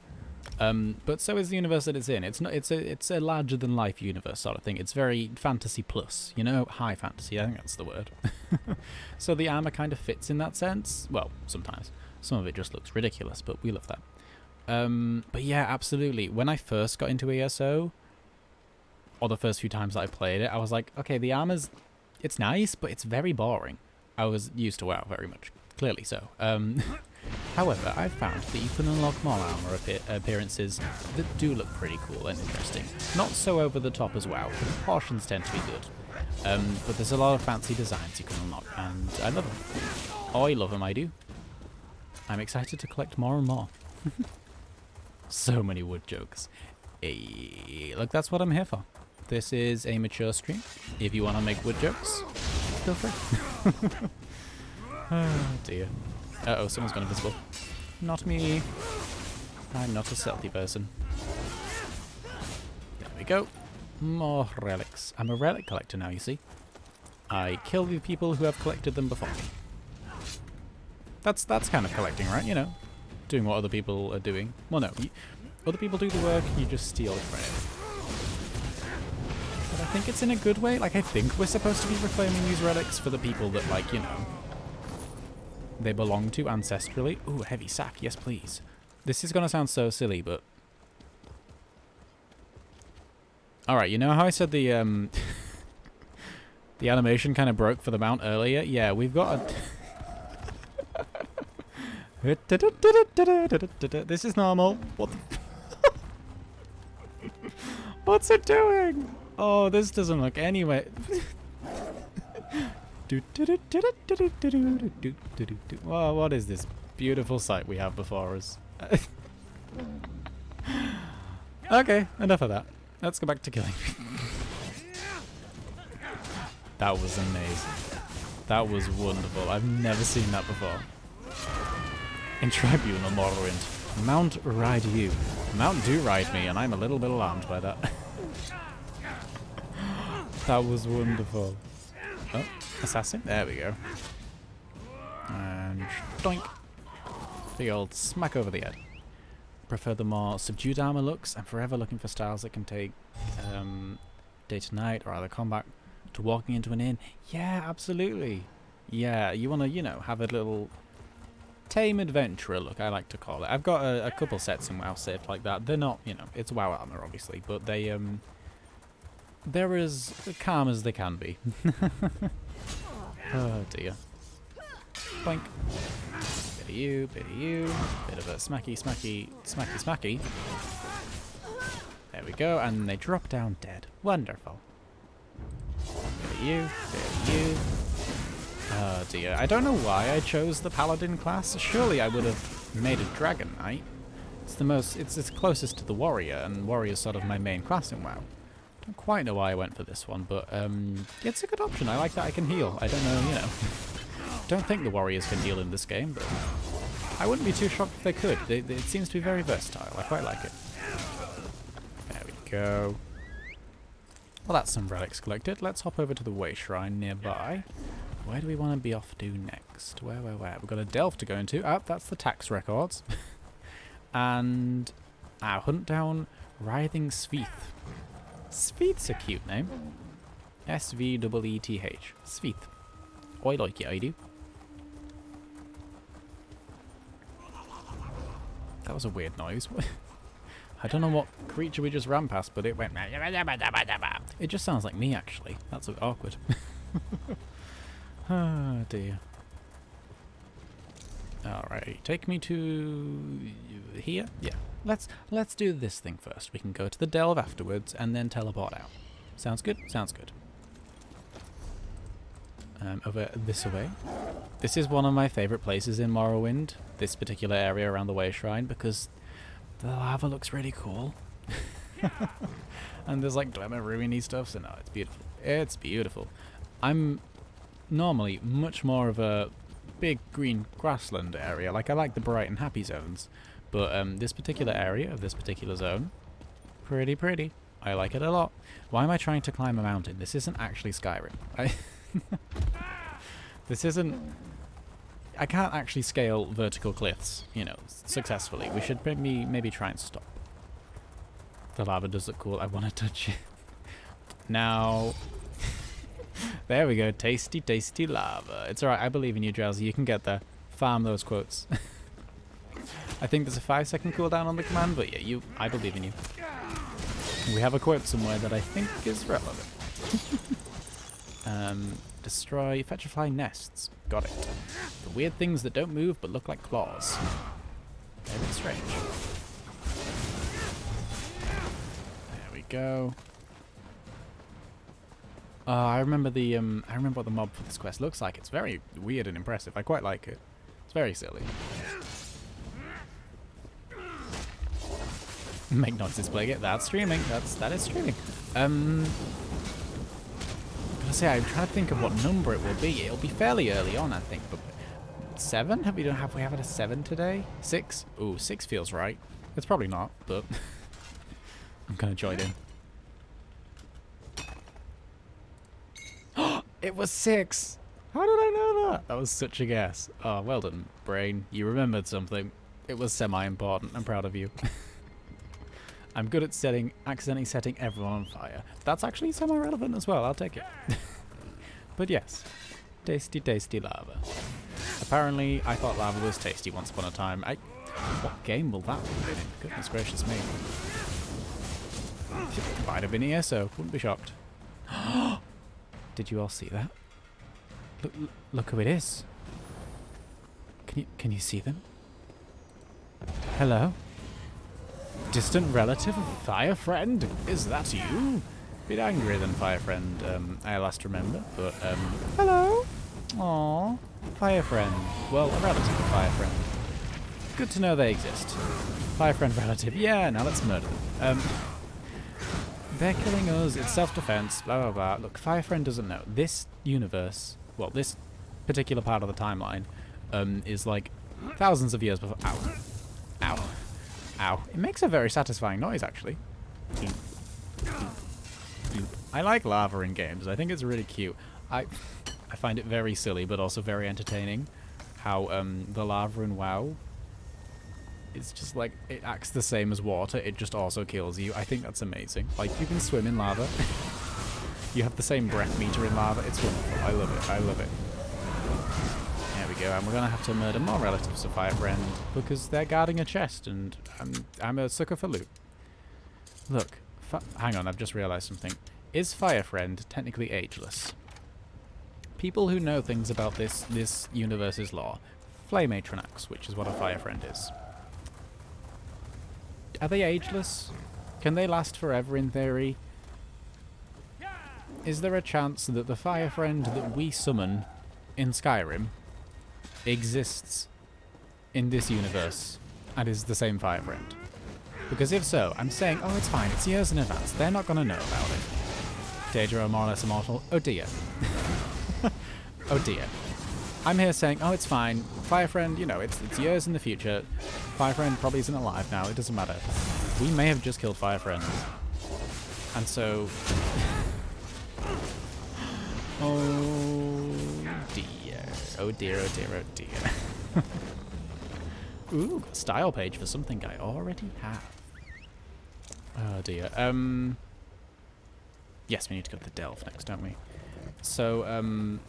S1: But so is the universe that it's in. It's a larger than life universe sort of thing. It's very fantasy plus, you know, high fantasy. I think that's the word. So the armor kind of fits in that sense. Well, sometimes. Some of it just looks ridiculous, but we love that. But yeah, absolutely. When I first got into ESO, or the first few times that I played it, I was like, okay, the armor's, it's nice, but it's very boring. I was used to WoW very much, clearly so. However, I've found that you can unlock more armor appearances that do look pretty cool and interesting. Not so over the top as WoW, the proportions tend to be good. But there's a lot of fancy designs you can unlock, and I love them. Oh, I love them, I do. I'm excited to collect more and more. So many wood jokes. Hey, look, that's what I'm here for. This is a mature stream. If you want to make wood jokes, feel free. Oh dear. Uh-oh, someone's gone invisible. Not me. I'm not a stealthy person. There we go. More relics. I'm a relic collector now, you see. I kill the people who have collected them before me. That's kind of collecting, right? You know, doing what other people are doing. Well, no, other people do the work, you just steal the credit. But I think it's in a good way. Like, I think we're supposed to be reclaiming these relics for the people that, like, you know, they belong to ancestrally. Ooh, a heavy sack. Yes, please. This is going to sound so silly, but... Alright, you know how I said the, the animation kind of broke for the mount earlier? Yeah, we've got a... This is normal. What the... What's it doing? Oh, this doesn't look anyway. Well, what is this beautiful sight we have before us? Okay, enough of that. Let's go back to killing. That was amazing. That was wonderful. I've never seen that before. In Tribunal Morrowind, Mount ride you. Mount do ride me, and I'm a little bit alarmed by that. That was wonderful. Oh, assassin. There we go. And doink. Big old smack over the head. Prefer the more subdued armor looks. I'm forever looking for styles that can take day to night or either combat to walking into an inn. Yeah, absolutely. Yeah, you want to, you know, have a little tame adventurer look, I like to call it. I've got a couple sets in WoW saved like that. They're not, you know, it's WoW armor obviously, but they're as calm as they can be. Oh dear. Boink. Bit of you, bit of you, bit of a smacky, smacky, smacky, smacky. There we go, and they drop down dead. Wonderful. Bit of you, bit of you. Oh dear, I don't know why I chose the Paladin class. Surely I would have made a Dragon Knight. It's the most, it's closest to the Warrior, and Warrior's sort of my main class in WoW. Don't quite know why I went for this one, but it's a good option. I like that I can heal. I don't know, you know. Don't think the Warriors can heal in this game, but I wouldn't be too shocked if they could. It seems to be very versatile. I quite like it. There we go. Well, that's some relics collected. Let's hop over to the Way Shrine nearby. Where do we want to be off to next? Where? We've got a delve to go into. Oh, that's the tax records. And hunt down Writhing Sveeth. Sveeth's a cute name. S-V-E-E-T-H. Sveeth. I like it, I do. That was a weird noise. I don't know what creature we just ran past, but it went... It just sounds like me, actually. That's awkward. Oh, dear. Alright, take me to... here? Yeah. Let's do this thing first. We can go to the delve afterwards, and then teleport out. Sounds good? Sounds good. Over this way. This is one of my favourite places in Morrowind, this particular area around the Way Shrine, because the lava looks really cool. And there's like glamour ruiny stuff, so no, it's beautiful. It's beautiful. I'm normally much more of a big green grassland area, like I like the bright and happy zones, but this particular area of this particular zone, pretty pretty. I like it a lot. Why am I trying to climb a mountain? This isn't actually Skyrim. This isn't... I can't actually scale vertical cliffs, you know, successfully. We should maybe try and stop. The lava does look cool. I want to touch it. Now... There we go. Tasty, tasty lava. It's alright. I believe in you, Drowsy. You can get there. Farm those quotes. I think there's a 5-second cooldown on the command, but yeah, I believe in you. We have a quote somewhere that I think is relevant. Destroy petrifying nests. Got it. The weird things that don't move but look like claws. Very strange. There we go. I remember what the mob for this quest looks like. It's very weird and impressive. I quite like it. It's very silly. Make noises, play it. That's streaming. That is streaming. I'm trying to think of what number it will be. It'll be fairly early on, I think. But 7? Have we had a 7 today? 6? Ooh, 6 feels right. It's probably not, but I'm gonna join in. It was 6. How did I know that? That was such a guess. Oh, well done, brain. You remembered something. It was semi-important. I'm proud of you. I'm good at accidentally setting everyone on fire. That's actually semi-relevant as well. I'll take it. But yes, tasty, tasty lava. Apparently, I thought lava was tasty once upon a time. What game will that be in? Goodness gracious me. Might have been ESO. Wouldn't be shocked. Did you all see that? Look who it is. Can you see them? Hello? Distant relative of Fire Friend? Is that you? Bit angrier than Fire Friend, I last remember, but, hello? Aww. Fire Friend. Well, a relative of Fire Friend. Good to know they exist. Fire Friend relative. Yeah, now let's murder them. They're killing us, it's self-defense, blah blah blah. Look, Fire Friend doesn't know. This universe, well, this particular part of the timeline, is like thousands of years before. Ow. Ow. Ow. It makes a very satisfying noise, actually. I like lava in games. I think it's really cute. I find it very silly, but also very entertaining. How the lava in WoW, it's just like, it acts the same as water, it just also kills you. I think that's amazing. Like, you can swim in lava. You have the same breath meter in lava. It's wonderful. I love it. I love it. There we go. And we're going to have to murder more relatives of Fire Friend because they're guarding a chest and I'm a sucker for loot. Look. Hang on, I've just realized something. Is Fire Friend technically ageless? People who know things about this universe's lore. Flame Atronax, which is what a Fire Friend is. Are they ageless? Can they last forever in theory? Is there a chance that the Fire Friend that we summon in Skyrim exists in this universe and is the same Fire Friend? Because if so, I'm saying, oh, it's fine, it's years in advance, they're not going to know about it. Daedra are more or less immortal. Oh dear. Oh dear. I'm here saying, oh, it's fine. Fire Friend, you know, it's years in the future. Fire Friend probably isn't alive now. It doesn't matter. We may have just killed Fire Friend. And so... oh dear. Oh dear, oh dear, oh dear. Ooh, style page for something I already have. Oh dear. Yes, we need to go to the Delve next, don't we? So,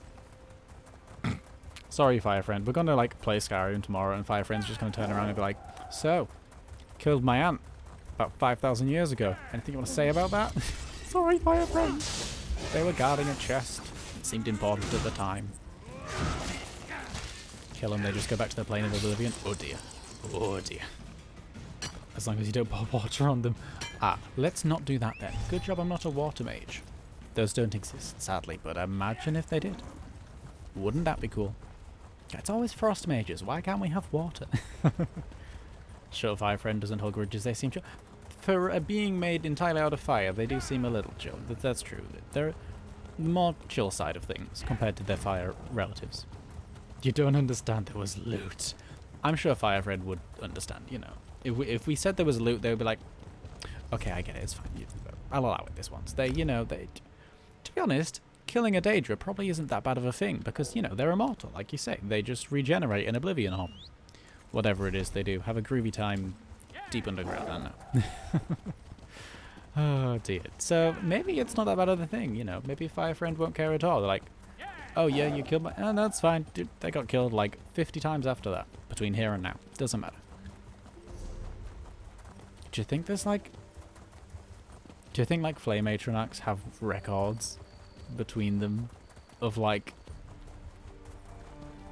S1: sorry, Fire Friend. We're gonna, like, play Skyrim tomorrow, and Fire Friend's just gonna turn around and be like, so, killed my aunt about 5,000 years ago. Anything you want to say about that? Sorry, Fire Friend. They were guarding a chest. It seemed important at the time. Kill them, they just go back to their plane of oblivion. Oh dear. Oh dear. As long as you don't pour water on them. Ah, let's not do that then. Good job I'm not a water mage. Those don't exist, sadly, but imagine if they did. Wouldn't that be cool? It's always frost mages. Why can't we have water? Sure, Fire Friend doesn't hold grudges. They seem chill. For a being made entirely out of fire, they do seem a little chill. That's true. They're the more chill side of things compared to their fire relatives. You don't understand there was loot. I'm sure Fire Friend would understand, you know. If we said there was loot, they would be like, okay, I get it, it's fine. I'll allow it this once. They, you know, to be honest, killing a Daedra probably isn't that bad of a thing because, you know, they're immortal, like you say. They just regenerate in oblivion or whatever it is they do. Have a groovy time deep underground, I don't know. Oh dear. So maybe it's not that bad of a thing, you know. Maybe Fire Friend won't care at all. They're like, oh yeah, you killed my... Oh, that's fine. Dude, they got killed like 50 times after that. Between here and now. Doesn't matter. Do you think there's like... Do you think like Flame Atronax have records between them of like...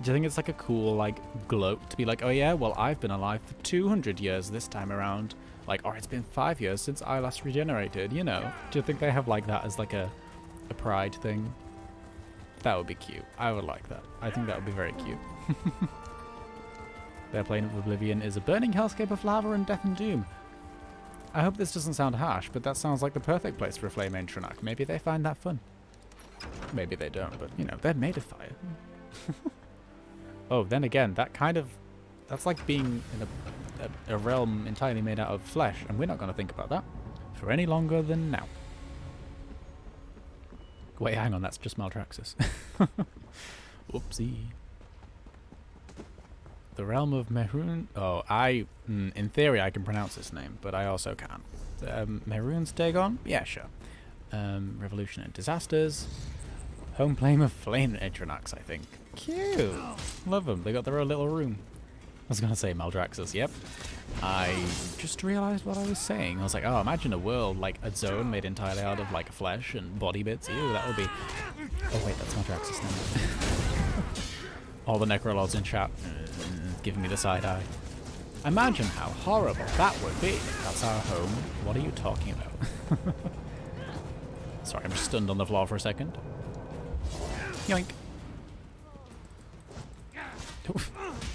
S1: Do you think it's like a cool like gloat to be like, oh yeah, well I've been alive for 200 years this time around. Like, or it's been 5 years since I last regenerated, you know? Do you think they have like that as like a pride thing? That would be cute. I would like that. I think that would be very cute. Their plane of oblivion is a burning hellscape of lava and death and doom. I hope this doesn't sound harsh, but that sounds like the perfect place for a Flame Atronax. Maybe they find that fun. Maybe they don't, but, you know, they're made of fire. Oh, then again, that's like being in a realm entirely made out of flesh, and we're not going to think about that for any longer than now. Wait, hang on, that's just Maltraxis. Whoopsie. The realm of Mehrunes. Oh, in theory, I can pronounce this name, but I also can't. Mehrunes Dagon? Yeah, sure. Revolution and Disasters. Home flame of Flame Atronax, I think. Cute. Love them. They got their own little room. I was going to say Maldraxxus, yep. I just realised what I was saying. I was like, oh, imagine a world like a zone made entirely out of like flesh and body bits. Ew, that would be... Oh wait, that's Maldraxxus now. All the Necrolords in chat giving me the side eye. Imagine how horrible that would be. That's our home. What are you talking about? Sorry, I'm just stunned on the floor for a second. Yoink.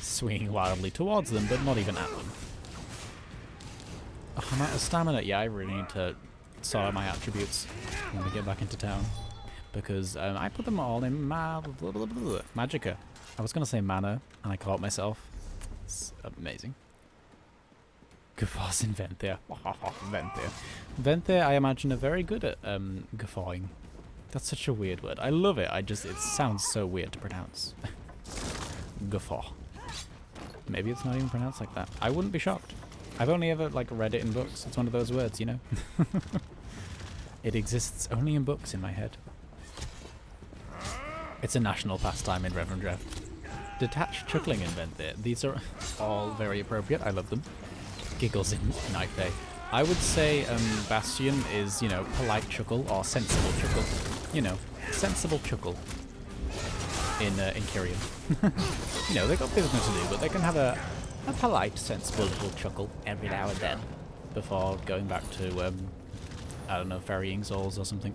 S1: Swinging wildly towards them, but not even at them. Oh, I'm out of stamina. Yeah, I really need to sort out my attributes when we get back into town. Because I put them all in Magicka. I was going to say mana, and I caught myself. It's amazing. Guffaws in Venthyr. Venthyr. Venthyr, I imagine, are very good at guffawing. That's such a weird word. I love it. It sounds so weird to pronounce. Guffaw. Maybe it's not even pronounced like that. I wouldn't be shocked. I've only ever like read it in books. It's one of those words, you know? It exists only in books in my head. It's a national pastime in Reverend Rev. Detached chuckling in Venthyr. These are all very appropriate. I love them. Giggles in Night Day. I would say Bastion is, you know, polite chuckle or sensible chuckle. You know, sensible chuckle in Kyrian. You know, they've got business to do, but they can have a polite, sensible little chuckle every now and then before going back to, I don't know, ferrying souls or something.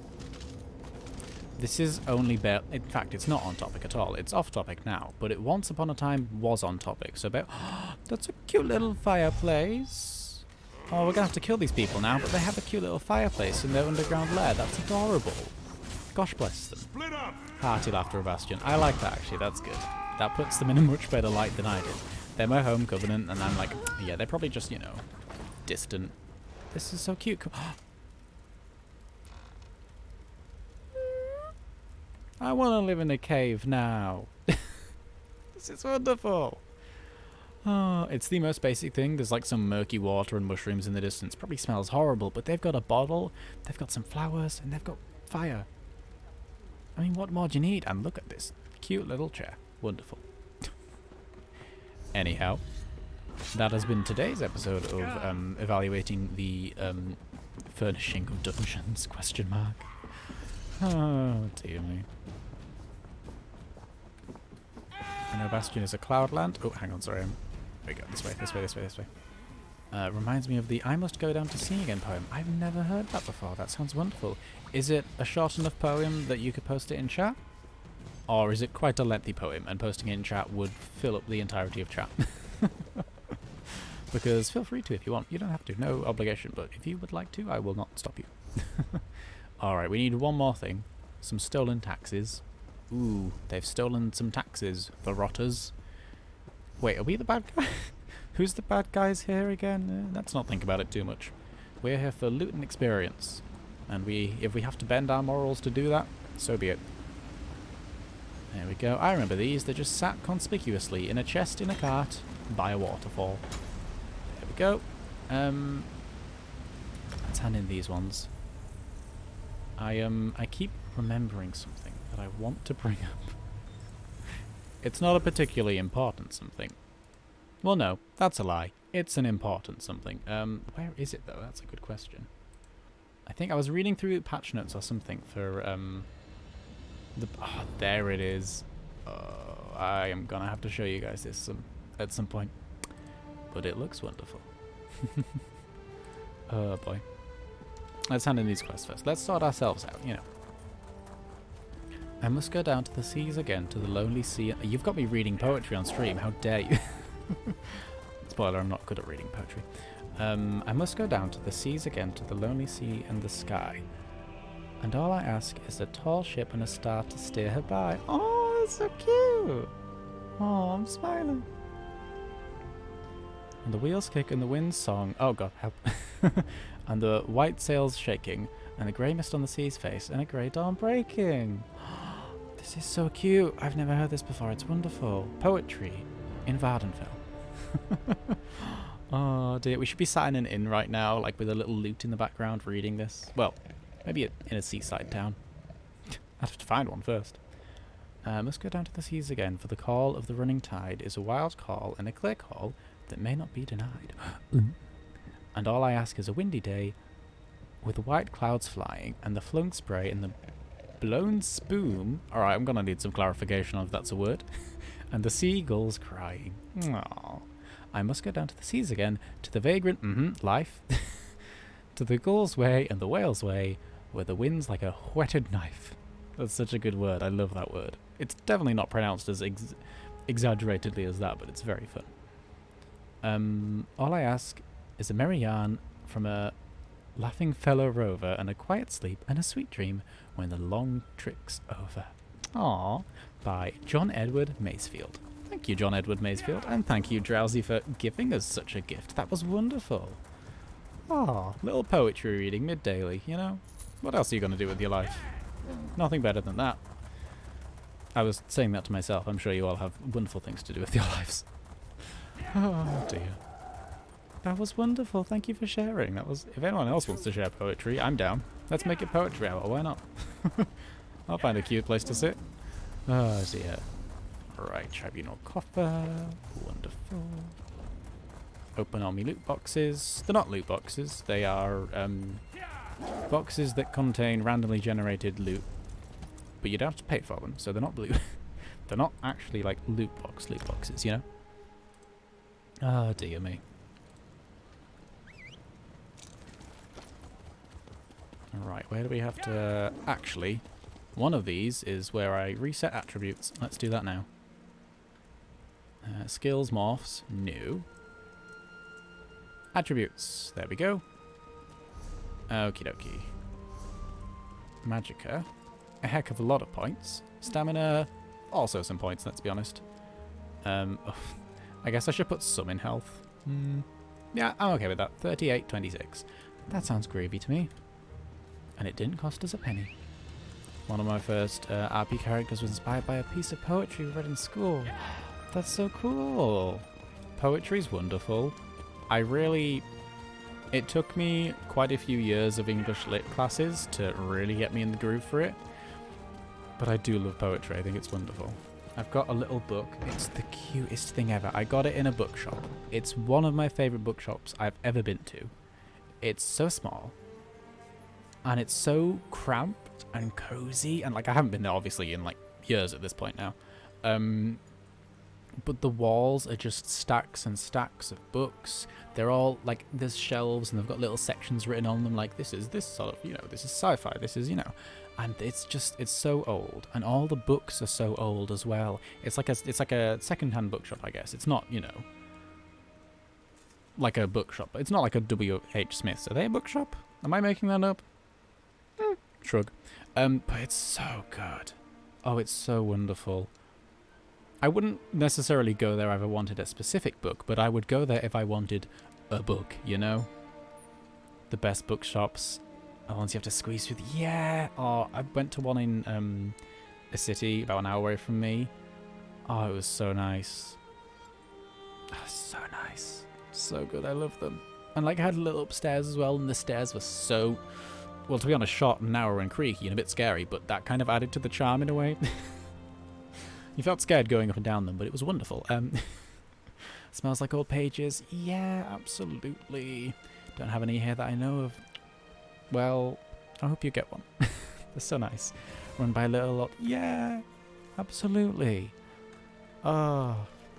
S1: This is only in fact, it's not on topic at all. It's off topic now, but it once upon a time was on topic. So that's a cute little fireplace. Oh, we're gonna have to kill these people now, but they have a cute little fireplace in their underground lair. That's adorable. Gosh bless them.
S2: Split up!
S1: Hearty laughter of Bastion. I like that actually, that's good. That puts them in a much better light than I did. They're my home covenant, and I'm like, yeah, they're probably just, you know, distant. This is so cute. I want to live in a cave now. This is wonderful. Oh, it's the most basic thing. There's like some murky water and mushrooms in the distance. Probably smells horrible, but they've got a bottle, they've got some flowers, and they've got fire. I mean, what more do you need? And look at this cute little chair. Wonderful. Anyhow, that has been today's episode of evaluating the furnishing of dungeons, ? Oh, dear me. I know Bastion is a cloudland. Oh, hang on, sorry. There we go. This way, this way, this way, this way. Reminds me of the I Must Go Down to Sea Again poem. I've never heard that before. That sounds wonderful. Is it a short enough poem that you could post it in chat? Or is it quite a lengthy poem and posting it in chat would fill up the entirety of chat? Because feel free to if you want. You don't have to. No obligation. But if you would like to, I will not stop you. Alright, we need one more thing. Some stolen taxes. Ooh, they've stolen some taxes, the rotters. Wait, are we the bad guy? Who's the bad guys here again? Let's not think about it too much. We're here for loot and experience. And if we have to bend our morals to do that, so be it. There we go. I remember these. They're just sat conspicuously in a chest in a cart by a waterfall. There we go. Let's hand in these ones. I keep remembering something that I want to bring up. It's not a particularly important something. Well, no, that's a lie. It's an important something. Where is it though? That's a good question. I think I was reading through patch notes or something for there it is. I am gonna have to show you guys this at some point. But it looks wonderful. Oh boy. Let's hand in these quests first. Let's sort ourselves out, you know. I must go down to the seas again, to the lonely sea. You've got me reading poetry on stream. How dare you? Spoiler, I'm not good at reading poetry. I must go down to the seas again, to the lonely sea and the sky. And all I ask is a tall ship and a star to steer her by. Oh, that's so cute. Oh, I'm smiling. And the wheels kick and the wind's song. Oh god, help. And the white sails shaking, and the grey mist on the sea's face, and a grey dawn breaking. This is so cute. I've never heard this before. It's wonderful. Poetry. in Vardenfell. Oh dear, we should be sat in an inn right now, like with a little lute in the background reading this. Well, maybe in a seaside town. I'd have to find one first. Must go down to the seas again, for the call of the running tide is a wild call and a clear call that may not be denied. And all I ask is a windy day with white clouds flying and the flung spray and the blown spume. Alright, I'm gonna need some clarification on if that's a word. And the seagulls crying. Aww. I must go down to the seas again, to the vagrant life, to the gull's way and the whale's way, where the wind's like a whetted knife. That's such a good word. I love that word. It's definitely not pronounced as exaggeratedly as that, but it's very fun. All I ask is a merry yarn from a laughing fellow rover and a quiet sleep and a sweet dream when the long trick's over. Aww. By John Edward Masefield. Thank you, John Edward Masefield, and thank you, Drowsy, for giving us such a gift. That was wonderful. Aww, little poetry reading mid-daily, you know? What else are you going to do with your life? Nothing better than that. I was saying that to myself. I'm sure you all have wonderful things to do with your lives. Oh, dear. That was wonderful. Thank you for sharing. That was. If anyone else wants to share poetry, I'm down. Let's make it poetry hour. Why not? I'll find a cute place to sit. Oh, dear. Right, tribunal coffer. Wonderful. Open all my loot boxes. They're not loot boxes. They are boxes that contain randomly generated loot. But you don't have to pay for them, so they're not blue. They're not actually like loot boxes, you know? Oh, dear me. Alright, where do we have to... Actually, one of these is where I reset attributes. Let's do that now. Skills, morphs, new. Attributes, there we go. Okie dokie. Magicka, a heck of a lot of points. Stamina, also some points, let's be honest. I guess I should put some in health. Yeah, I'm okay with that. 38.26. That sounds groovy to me. And it didn't cost us a penny. One of my first RP characters was inspired by a piece of poetry we read in school. That's so cool. Poetry's wonderful. It took me quite a few years of English lit classes to really get me in the groove for it. But I do love poetry. I think it's wonderful. I've got a little book. It's the cutest thing ever. I got it in a bookshop. It's one of my favourite bookshops I've ever been to. It's so small. And it's so cramped and cozy. And like, I haven't been there obviously in like years at this point now. But the walls are just stacks and stacks of books. They're all like, there's shelves and they've got little sections written on them like, this is this sort of, you know, this is sci-fi, this is, you know. And it's just, it's so old. And all the books are so old as well. It's like a second-hand bookshop, I guess. It's not, you know, like a bookshop. It's not like a W.H. Smith's. Are they a bookshop? Am I making that up? Shrug. But it's so good. Oh, it's so wonderful. I wouldn't necessarily go there if I wanted a specific book, but I would go there if I wanted a book, you know? The best bookshops are ones you have to squeeze through. Yeah! Oh, I went to one in a city about an hour away from me. Oh, it was so nice. Oh, so nice. So good, I love them. And like I had a little upstairs as well, and the stairs were so... Well, to be honest, short and narrow and creaky and a bit scary, but that kind of added to the charm in a way. You felt scared going up and down them, but it was wonderful. Smells like old pages. Yeah, absolutely. Don't have any here that I know of. Well, I hope you get one. They're so nice. Run by a little lot. Yeah, absolutely. Oh,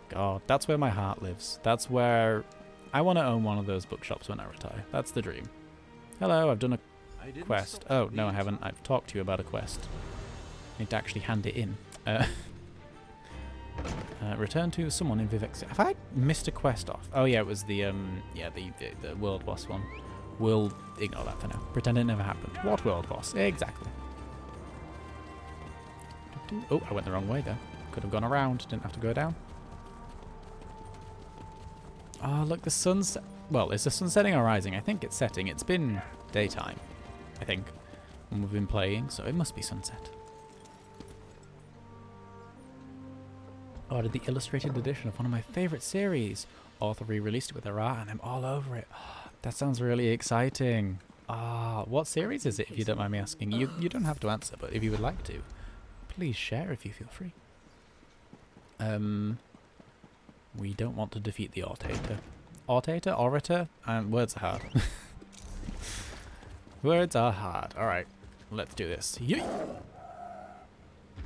S1: God. That's where my heart lives. That's where I want to own one of those bookshops when I retire. That's the dream. Hello, I've done a quest. Oh, no, I haven't. I've talked to you about a quest. I need to actually hand it in. Return to someone in Vivexia. Have I missed a quest off? Oh yeah, it was the the world boss one. We'll ignore that for now. Pretend it never happened. What world boss? Exactly. Oh, I went the wrong way there. Could have gone around. Didn't have to go down. Oh, look, the sun's... Well, is the sun setting or rising? I think it's setting. It's been daytime, I think, when we've been playing, so it must be sunset. ordered the illustrated edition of one of my favourite series. Author re-released it with her art and I'm all over it. That sounds really exciting. What series is it, if you don't mind me asking? You don't have to answer, but if you would like to, please share if you feel free. We don't want to defeat the Orator. Orator? Words are hard. Words are hard. Alright, let's do this. Yeet!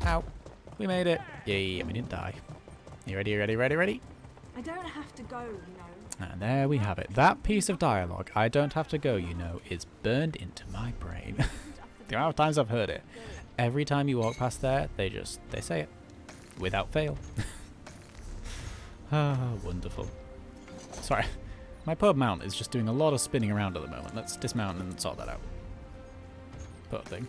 S1: Ow. We made it. Yay, we didn't die. You ready?
S3: I don't have to go, you know.
S1: And there we have it. That piece of dialogue, I don't have to go, you know, is burned into my brain. The amount of times I've heard it. Every time you walk past there, they say it. Without fail. Wonderful. Sorry. My pub mount is just doing a lot of spinning around at the moment. Let's dismount and sort that out. Poor thing.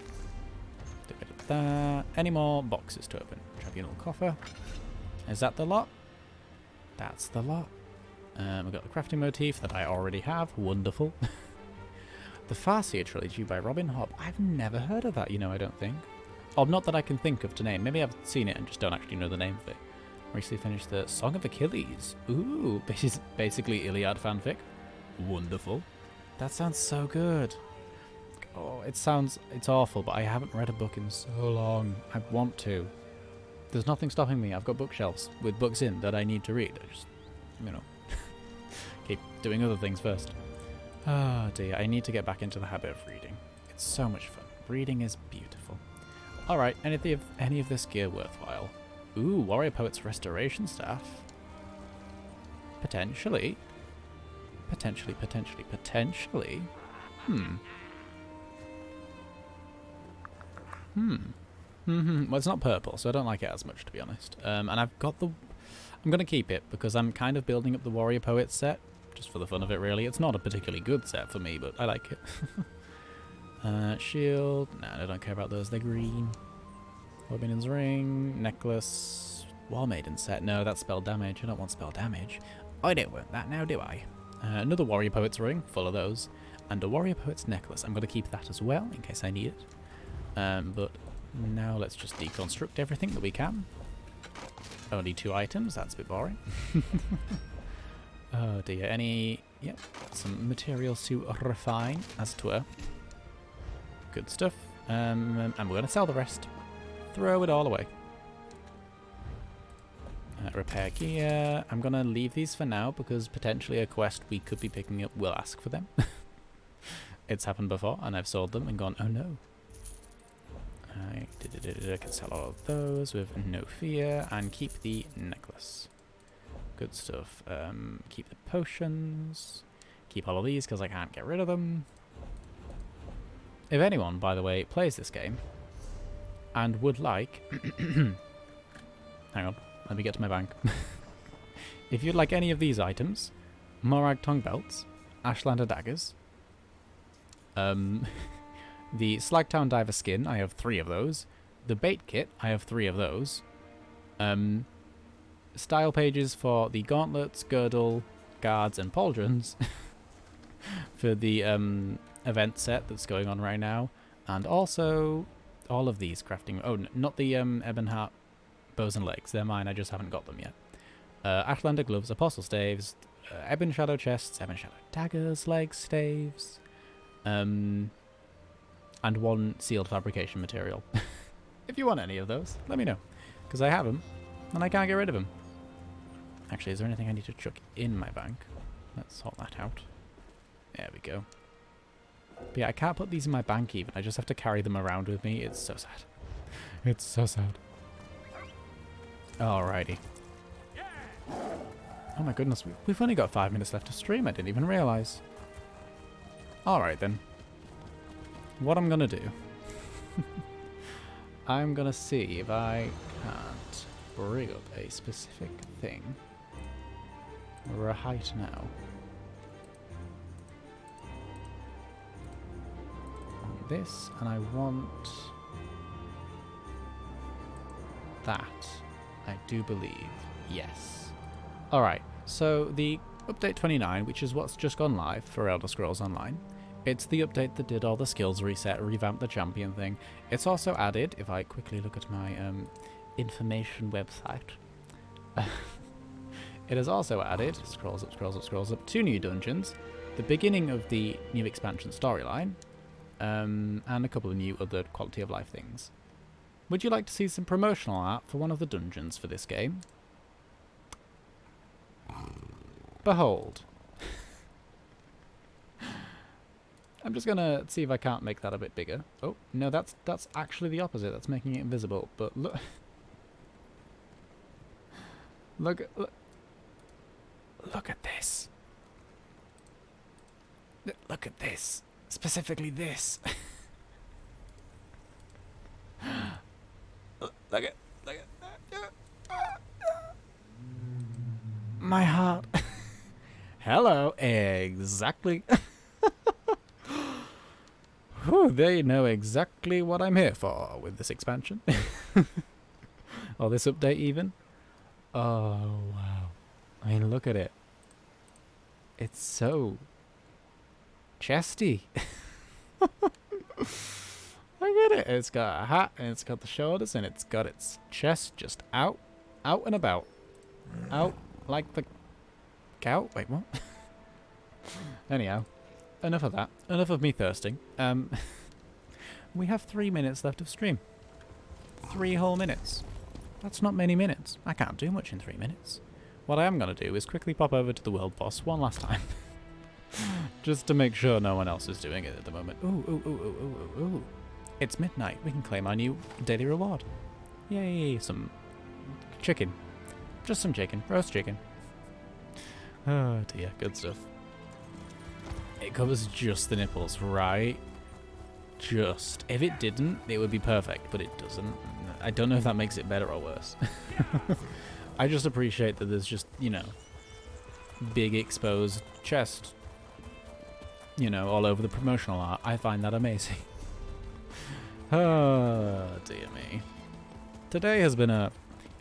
S1: Do a bit of that. Any more boxes to open? Tribunal coffer. Is that the lot? That's the lot. We've got the crafting motif that I already have. Wonderful. The Farseer trilogy by Robin Hobb. I've never heard of that, you know, I don't think. Or not that I can think of to name. Maybe I've seen it and just don't actually know the name of it. Recently finished the Song of Achilles. Ooh, this is basically Iliad fanfic. Wonderful. That sounds so good. Oh, it's awful, but I haven't read a book in so long. I want to. There's nothing stopping me. I've got bookshelves with books in that I need to read. I just, you know, keep doing other things first. Oh dear, I need to get back into the habit of reading. It's so much fun. Reading is beautiful. Alright, any of this gear worthwhile? Ooh, Warrior Poet's Restoration Staff. Potentially. Potentially. Well, it's not purple, so I don't like it as much, to be honest. And I've got the... I'm going to keep it, because I'm kind of building up the Warrior Poet set, just for the fun of it, really. It's not a particularly good set for me, but I like it. Shield. Nah, I don't care about those. They're green. War Maiden's Ring. Necklace. War Maiden set. No, that's spell damage. I don't want spell damage. I don't want that now, do I? Another Warrior Poet's Ring, full of those. And a Warrior Poet's Necklace. I'm going to keep that as well, in case I need it. But now let's just deconstruct everything that we can. Only 2 items, that's a bit boring. Oh dear, yep, some materials to refine, as it were. Good stuff. And we're going to sell the rest. Throw it all away. Repair gear. I'm going to leave these for now because potentially a quest we could be picking up will ask for them. It's happened before and I've sold them and gone, oh no. I can sell all of those with no fear and keep the necklace. Good stuff. Keep the potions. Keep all of these because I can't get rid of them. If anyone, by the way, plays this game and would like... Hang on, let me get to my bank. If you'd like any of these items, Morag tongue belts, Ashlander daggers, the Slagtown diver skin, I have 3 of those. The bait kit, I have 3 of those. Style pages for the gauntlets, girdle, guards, and pauldrons for the event set that's going on right now, and also all of these crafting. Oh, not the Ebonheart bows and legs. They're mine. I just haven't got them yet. Ashlander gloves, apostle staves, ebon shadow chests, ebon shadow daggers, legs, staves, and 1 sealed fabrication material. If you want any of those, let me know, because I have them and I can't get rid of them. Actually, is there anything I need to chuck in my bank? Let's sort that out. There we go. But yeah, I can't put these in my bank even. I just have to carry them around with me. It's so sad. It's so sad. Alrighty. Oh my goodness, we've only got 5 minutes left to stream. I didn't even realise. Alright then. What I'm gonna do... I'm gonna see if I can't bring up a specific thing right now. This, and I want that. I do believe. Yes. Alright, so the update 29, which is what's just gone live for Elder Scrolls Online, it's the update that did all the skills reset, revamped the champion thing. It's also added, if I quickly look at my information website, It has also added, scrolls up, scrolls up, scrolls up, 2 new dungeons, the beginning of the new expansion storyline, and a couple of new other quality of life things. Would you like to see some promotional art for one of the dungeons for this game? Behold. I'm just gonna see if I can't make that a bit bigger. Oh, no, that's actually the opposite. That's making it invisible. But look. Look at this. Look at this. Specifically this. Look at my heart. Hello, exactly. Whew, they know exactly what I'm here for with this expansion. Or this update even. Oh, wow. I mean, look at it. It's so chesty. Look at it. It's got a hat, and it's got the shoulders, and it's got its chest just out and about. Out like the cow. Wait, what? Anyhow, enough of that. Enough of me thirsting. We have 3 minutes left of stream. 3 whole minutes. That's not many minutes. I can't do much in 3 minutes. What I am going to do is quickly pop over to the world boss one last time. Just to make sure no one else is doing it at the moment. Ooh, ooh, ooh, ooh, ooh, ooh, ooh. It's midnight. We can claim our new daily reward. Yay, some chicken. Just some chicken. Roast chicken. Oh dear, good stuff. It covers just the nipples, right? Just. If it didn't, it would be perfect, but it doesn't. I don't know if that makes it better or worse. I just appreciate that there's just, you know, big exposed chest, you know, all over the promotional art. I find that amazing. Oh, dear me. Today has been a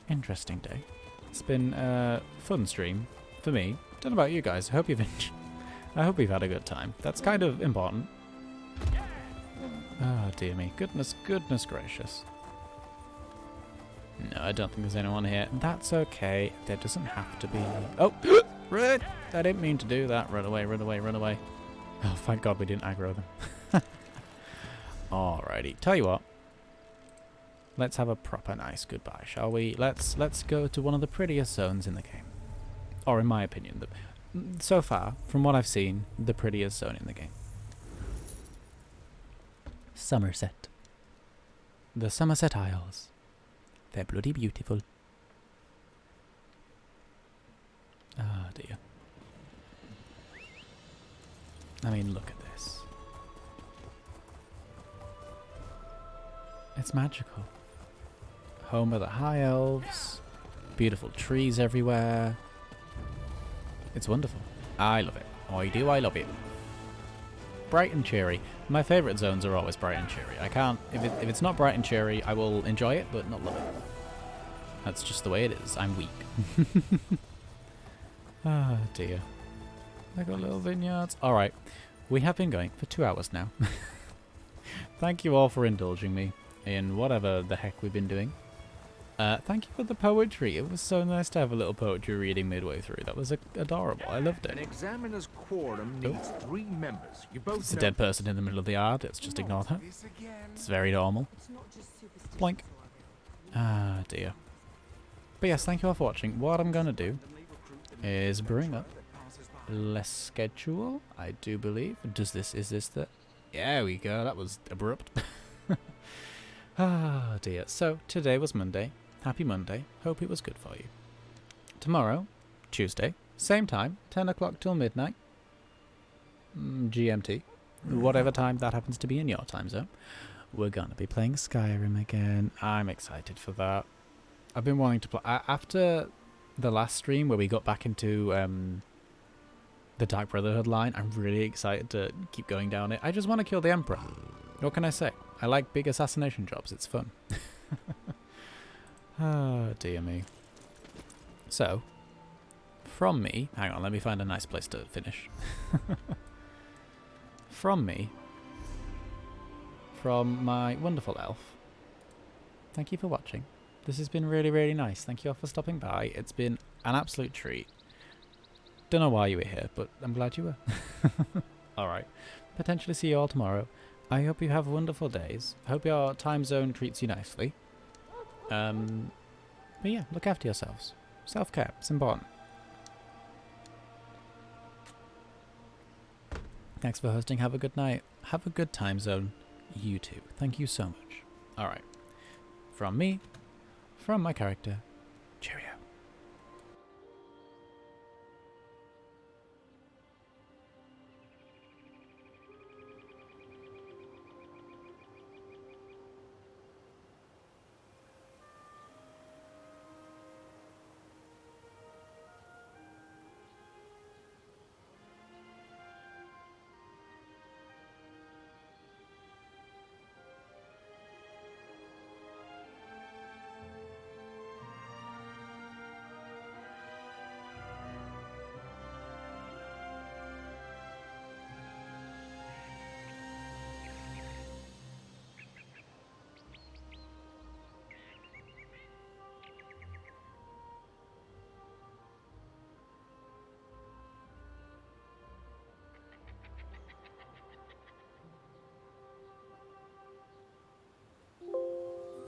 S1: interesting day. It's been a fun stream for me. Don't know about you guys. I hope you've you've had a good time. That's kind of important. Oh, dear me. Goodness gracious. No, I don't think there's anyone here. That's okay. There doesn't have to be. Oh! Run! I didn't mean to do that. Run away, run away, run away. Oh, thank God we didn't aggro them. Alrighty. Tell you what. Let's have a proper nice goodbye, shall we? Let's go to one of the prettiest zones in the game. Or in my opinion, so far, from what I've seen, the prettiest zone in the game. Somerset. The Somerset Isles. They're bloody beautiful. Ah, dear. I mean, look at this. It's magical. Home of the High Elves. Beautiful trees everywhere. It's wonderful. I love it. I do, I love it. Bright and cheery. My favourite zones are always bright and cheery. I can't... If it's not bright and cheery, I will enjoy it, but not love it. That's just the way it is. I'm weak. Ah, dear. I got little vineyards. Alright. We have been going for 2 hours now. Thank you all for indulging me in whatever the heck we've been doing. Thank you for the poetry. It was so nice to have a little poetry reading midway through. That was adorable. I loved it.
S2: An examiner's quorum needs 3 members. You both
S1: It's a dead person in the middle of the yard. Let's just ignore that. It's very normal. Blank. Ah, dear. But yes, thank you all for watching. What I'm going to do is bring up less schedule, I do believe. Is this the... There we go. That was abrupt. Ah, dear. So, today was Monday. Happy Monday. Hope it was good for you. Tomorrow, Tuesday, same time, 10 o'clock till midnight. GMT. Whatever time that happens to be in your time zone. We're going to be playing Skyrim again. I'm excited for that. I've been wanting to play... After the last stream where we got back into the Dark Brotherhood line, I'm really excited to keep going down it. I just want to kill the Emperor. What can I say? I like big assassination jobs. It's fun. Oh, dear me. So, from me... Hang on, let me find a nice place to finish. From me, from my wonderful elf, thank you for watching. This has been really, really nice. Thank you all for stopping by. It's been an absolute treat. Don't know why you were here, but I'm glad you were. Alright. Potentially see you all tomorrow. I hope you have wonderful days. I hope your time zone treats you nicely. But yeah, look after yourselves. Self-care, it's important. Thanks for hosting. Have a good night. Have a good time zone. You too. Thank you so much. Alright. From me, from my character,